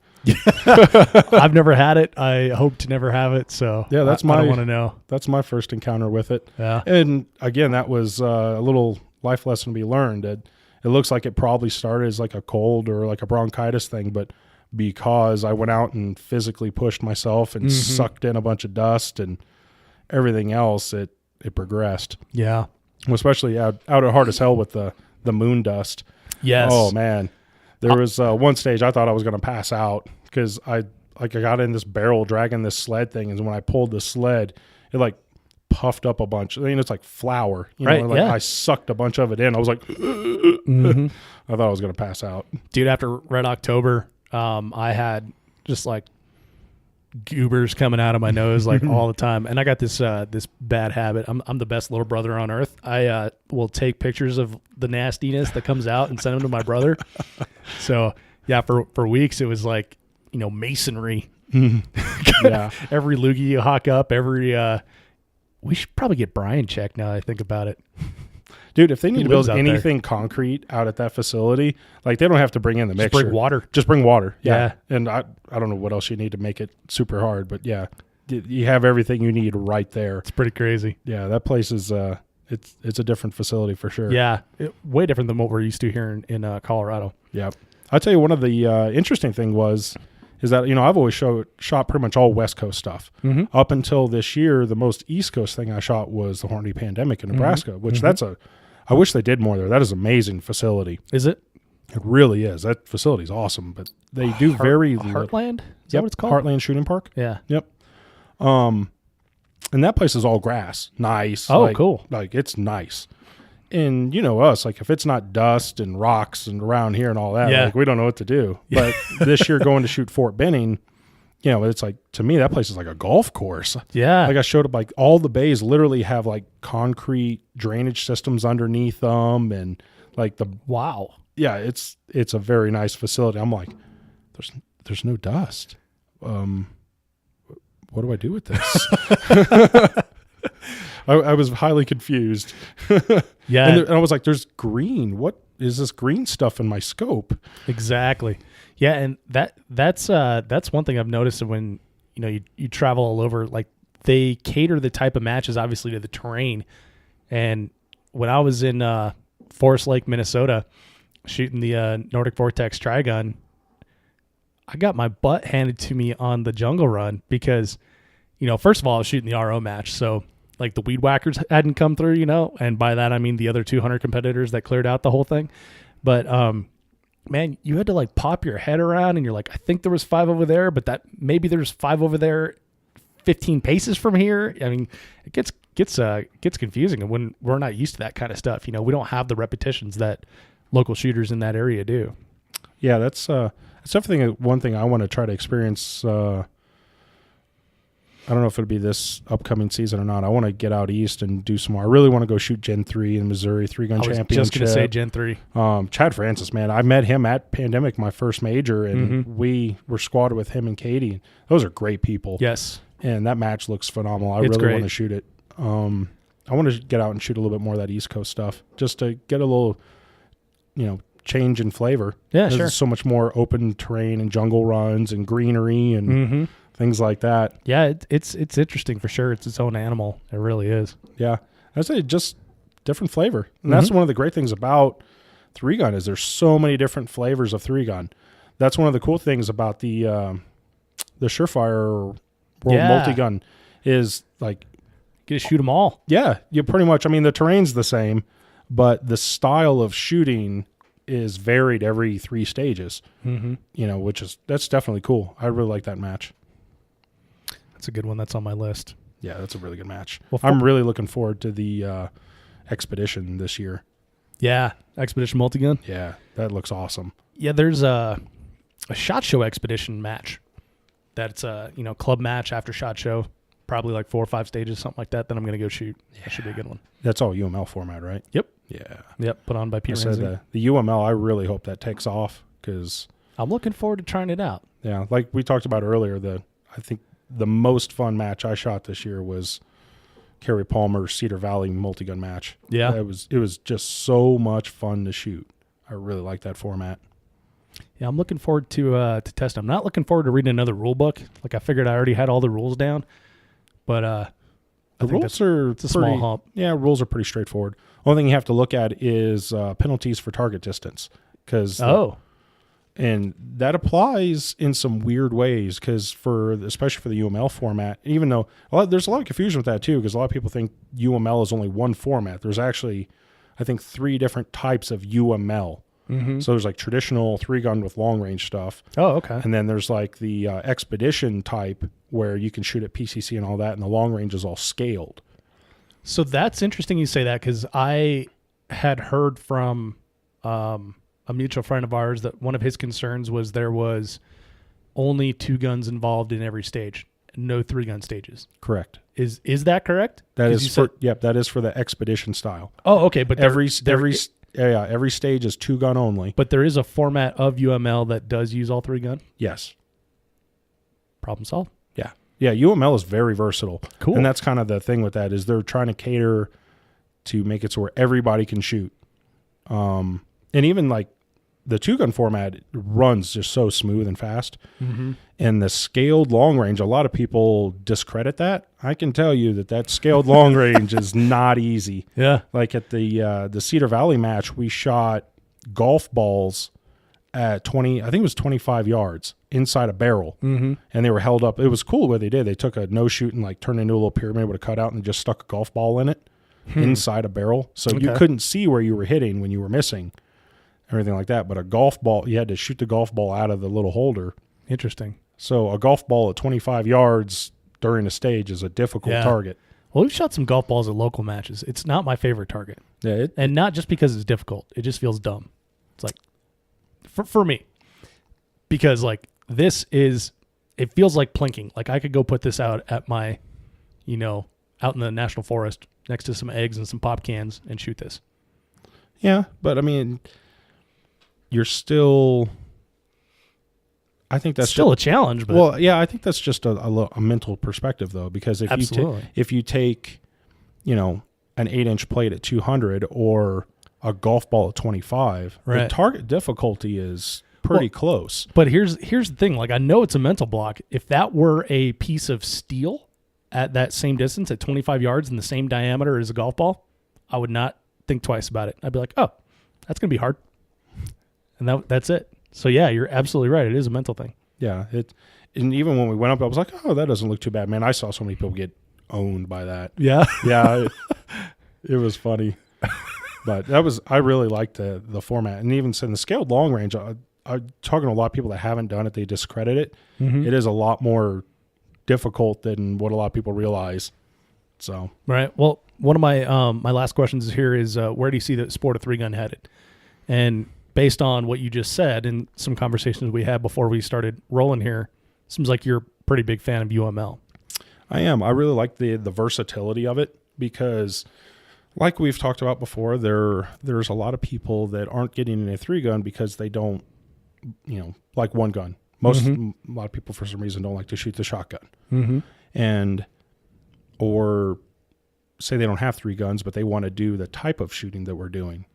I've never had it. I hope to never have it. So Yeah, that's I don't want to know. That's my first encounter with it. Yeah. And again, that was a little life lesson to be learned. It looks like it probably started as like a cold or like a bronchitis thing, but because I went out and physically pushed myself and sucked in a bunch of dust and everything else, it progressed. Yeah. Especially out at hard as hell with the moon dust. Yes. Oh man, there was one stage I thought I was going to pass out because I got in this barrel dragging this sled thing, and when I pulled the sled, it like puffed up a bunch. I mean, it's like flour, you know. Like I sucked a bunch of it in. I was like, I thought I was going to pass out. Dude, after Red October, I had just like goobers coming out of my nose like all the time, and I got this bad habit. I'm the best little brother on earth. I will take pictures of the nastiness that comes out and send them to my brother. So yeah, for weeks it was like, you know, masonry. Yeah. Every loogie you hawk up, we should probably get Brian checked now that I think about it. Dude, if they need He to build lives out anything concrete out at that facility, like they don't have to bring in the mixture. Bring water. Just bring water. Yeah. And I don't know what else you need to make it super hard, but yeah, you have everything you need right there. It's pretty crazy. Yeah, that place is it's a different facility for sure. Yeah, way different than what we're used to here in Colorado. Yeah. I'll tell you one of the interesting thing is that, you know, I've always shot pretty much all West Coast stuff. Up until this year, the most East Coast thing I shot was the Hornady Pandemic in Nebraska, which I wish they did more there. That is an amazing facility. Is it? It really is. That facility is awesome, but they do very Heartland? Is that Yep, what it's called? Heartland Shooting Park. Yeah. Yep. And that place is all grass. Nice. Oh, cool. Like it's nice. And you know us, like if it's not dust and rocks and around here and all that, like we don't know what to do. But this year going to shoot Fort Benning, you know, it's like, to me, that place is like a golf course. Yeah. Like I showed up, like all the bays literally have like concrete drainage systems underneath them, and like wow. Yeah, it's a very nice facility. I'm like, there's no dust. What do I do with this? I was highly confused. Yeah. And I was like, there's green. What is this green stuff in my scope? Exactly. Yeah, and that's one thing I've noticed when, you know, you travel all over, like they cater the type of matches obviously to the terrain. And when I was in Forest Lake, Minnesota, shooting the Nordic Vortex Trigun, I got my butt handed to me on the jungle run because, you know, first of all, I was shooting the RO match, so like the weed whackers hadn't come through, you know, and by that I mean the other 200 competitors that cleared out the whole thing. But man, you had to like pop your head around and you're like, I think there was 5 over there, but that maybe there's 5 over there 15 paces from here. I mean, it gets confusing, and when we're not used to that kind of stuff, you know, we don't have the repetitions that local shooters in that area do. Yeah, that's definitely one thing I want to try to experience. I don't know if it'll be this upcoming season or not. I want to get out east and do some more. I really want to go shoot Gen 3 in Missouri, 3-gun championship. I was just going to say Gen 3. Chad Francis, man. I met him at Pandemic, my first major, and we were squatted with him and Katie. Those are great people. Yes. And that match looks phenomenal. I really want to shoot it. I want to get out and shoot a little bit more of that East Coast stuff just to get a little, you know, change in flavor. Yeah, sure. There's so much more open terrain and jungle runs and greenery and things like that. Yeah, it's interesting for sure. It's its own animal. It really is. Yeah. I'd say just different flavor. And that's one of the great things about 3-gun is there's so many different flavors of 3-gun. That's one of the cool things about the Surefire World Multi-Gun is like, you get to shoot them all. Yeah, you pretty much, I mean, the terrain's the same, but the style of shooting is varied every 3 stages, you know, that's definitely cool. I really like that match. That's a good one. That's on my list. Yeah, that's a really good match. Well, I'm really looking forward to the Expedition this year. Yeah, Expedition Multi-Gun. Yeah, that looks awesome. Yeah, there's a SHOT Show Expedition match. That's a, you know, club match after SHOT Show. Probably like 4 or 5 stages, something like that. Then I'm going to go shoot. Yeah. That should be a good one. That's all UML format, right? Yep. Yeah. Yep, put on by Pete I said Ramsey. the UML, I really hope that takes off because, I'm looking forward to trying it out. yeah, like we talked about earlier, I think the most fun match I shot this year was Kerry Palmer's Cedar Valley multi-gun match. Yeah. It was just so much fun to shoot. I really like that format. Yeah, I'm looking forward to test. I'm not looking forward to reading another rule book. Like I figured I already had all the rules down, but The rules are it's a small hump. Yeah, rules are pretty straightforward. Only thing you have to look at is penalties for target distance, and that applies in some weird ways because especially for the UML format, even though there's a lot of confusion with that too, because a lot of people think UML is only one format. There's actually, I think, 3 different types of UML. Mm-hmm. So there's like traditional 3-gun with long range stuff. Oh, okay. And then there's like the expedition type where you can shoot at PCC and all that, and the long range is all scaled. So that's interesting you say that because I had heard from a mutual friend of ours that one of his concerns was there was only 2 guns involved in every stage, no 3-gun stages. Correct. Is that correct? That is that is for the expedition style. Oh, okay. But every stage is 2-gun only. But there is a format of UML that does use all 3-gun? Yes. Problem solved. Yeah, UML is very versatile. Cool. And that's kind of the thing with that is they're trying to cater to make it so where everybody can shoot. And even like the 2-gun format runs just so smooth and fast. Mm-hmm. And the scaled long range, a lot of people discredit that. I can tell you that scaled long range is not easy. Yeah. Like at the Cedar Valley match, we shot golf balls at 20, I think it was 25 yards inside a barrel. Mm-hmm. And they were held up. It was cool what they did. They took a no shoot and like turned into a little pyramid with a cutout and just stuck a golf ball in it inside a barrel. So you couldn't see where you were hitting when you were missing, everything like that. But a golf ball, you had to shoot the golf ball out of the little holder. Interesting. So a golf ball at 25 yards during a stage is a difficult target. Well, we've shot some golf balls at local matches. It's not my favorite target. Yeah. And not just because it's difficult. It just feels dumb. It's like, for me, because like it feels like plinking. Like I could go put this out at my, out in the national forest next to some eggs and some pop cans and shoot this. Yeah. But I mean, you're still, I think that's still a challenge. But well, yeah, I think that's just a mental perspective though, because if you take, an 8-inch plate at 200 or a golf ball at 25, the target difficulty is pretty close. But here's the thing. Like I know it's a mental block. If that were a piece of steel at that same distance at 25 yards and the same diameter as a golf ball, I would not think twice about it. I'd be like, oh, that's going to be hard. And that's it. So yeah, you're absolutely right. It is a mental thing. Yeah. And even when we went up, I was like, oh, that doesn't look too bad. Man, I saw so many people get owned by that. Yeah. Yeah. It was funny. But I really liked the format. And even in the scaled long range, I'm talking to a lot of people that haven't done it. They discredit it. Mm-hmm. It is a lot more difficult than what a lot of people realize. So, right. Well, one of my my last questions here is where do you see the sport of 3-gun headed? And based on what you just said and some conversations we had before we started rolling here, seems like you're a pretty big fan of UML. I am. I really like the versatility of it because, like we've talked about before, there's a lot of people that aren't getting in a 3-gun because they don't, like 1 gun. A lot of people for some reason don't like to shoot the shotgun, or say they don't have 3 guns, but they want to do the type of shooting that we're doing.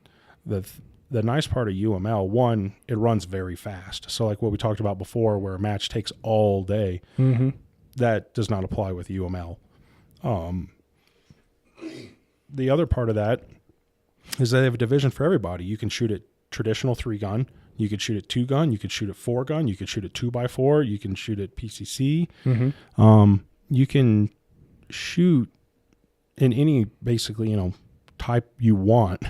The nice part of UML, one, it runs very fast. So like what we talked about before, where a match takes all day, that does not apply with UML. The other part of that is they have a division for everybody. You can shoot at traditional 3-gun. You could shoot at 2-gun. You could shoot at 4-gun. You could shoot at 2x4. You can shoot at PCC. You can shoot in any basically, type you want.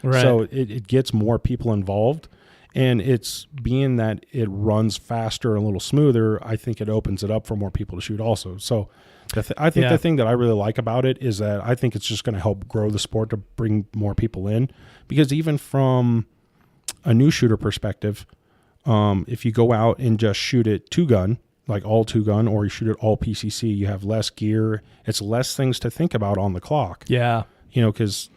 Right. So it gets more people involved. And it's being that it runs faster and a little smoother, I think it opens it up for more people to shoot also. So I think the thing that I really like about it is that I think it's just going to help grow the sport to bring more people in. Because even from a new shooter perspective, if you go out and just shoot it 2-gun, like all 2-gun, or you shoot it all PCC, you have less gear. It's less things to think about on the clock. Yeah. Because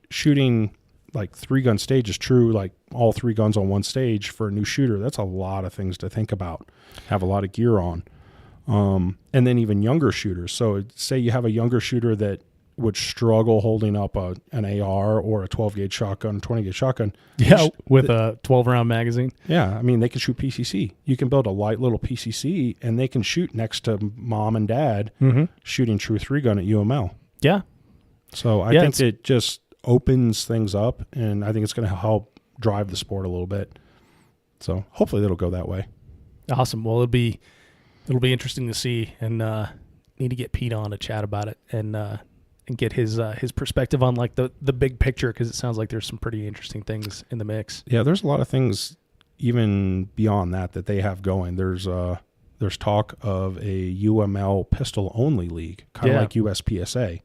shooting like 3-gun stage is true, like all 3 guns on one stage for a new shooter. That's a lot of things to think about. Have a lot of gear on. And then even younger shooters. So say you have a younger shooter that would struggle holding up an AR or a 12-gauge shotgun, 20-gauge shotgun. Yeah, with a 12-round magazine. Yeah, I mean, they can shoot PCC. You can build a light little PCC, and they can shoot next to mom and dad shooting true 3-gun at UML. Yeah. So I think it just opens things up, and I think it's going to help drive the sport a little bit. So hopefully it'll go that way. Awesome. Well, it'll be interesting to see, and need to get Pete on to chat about it and get his perspective on like the big picture, because it sounds like there's some pretty interesting things in the mix. Yeah, there's a lot of things even beyond that they have going. There's talk of a UML pistol only league, kind of like USPSA,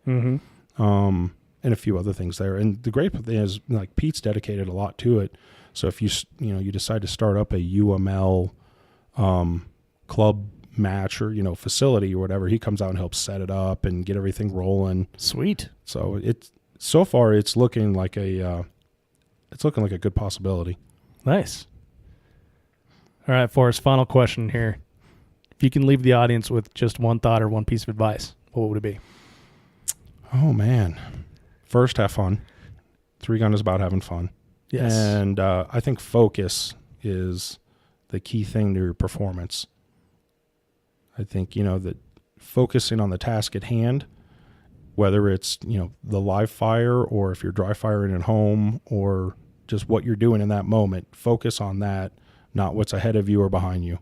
and a few other things there. And the great thing is, like, Pete's dedicated a lot to it. So if you decide to start up a UML club match or facility or whatever, he comes out and helps set it up and get everything rolling. Sweet. So so far it's looking like a good possibility. Nice. All right, Forrest, final question here. If you can leave the audience with just one thought or one piece of advice, what would it be? Oh man, first, have fun. 3-gun is about having fun. Yes. And I think focus is the key thing to your performance. I think, that focusing on the task at hand, whether it's, the live fire or if you're dry firing at home or just what you're doing in that moment, focus on that, not what's ahead of you or behind you.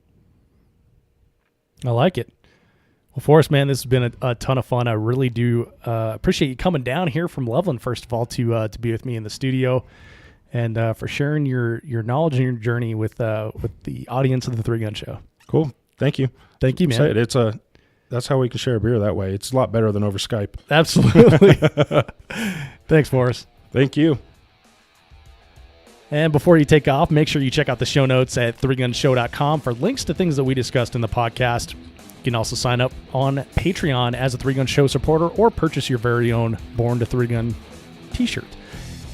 I like it. Well, Forrest, man, this has been a ton of fun. I really do appreciate you coming down here from Loveland, first of all, to be with me in the studio, and for sharing your knowledge and your journey with the audience of the 3-Gun Show. Cool. Thank you. Thank you, man. That's how we can share a beer that way. It's a lot better than over Skype. Absolutely. Thanks, Forrest. Thank you. And before you take off, make sure you check out the show notes at 3gunshow.com for links to things that we discussed in the podcast. You can also sign up on Patreon as a 3-Gun Show supporter or purchase your very own Born to 3-Gun t-shirt.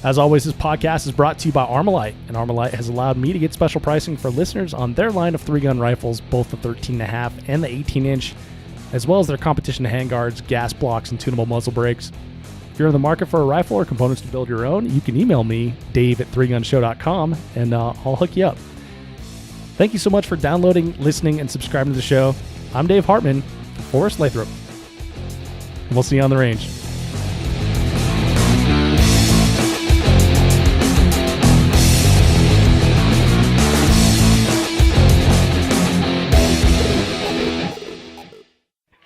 As always, this podcast is brought to you by Armalite, and Armalite has allowed me to get special pricing for listeners on their line of 3-gun rifles, both the 13.5 and the 18-inch, as well as their competition handguards, gas blocks, and tunable muzzle brakes. If you're in the market for a rifle or components to build your own, you can email me, dave@3gunshow.com, and I'll hook you up. Thank you so much for downloading, listening, and subscribing to the show. I'm Dave Hartman from Forest Lathrop, and we'll see you on the range.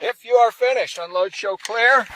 If you are finished, unload, show clear.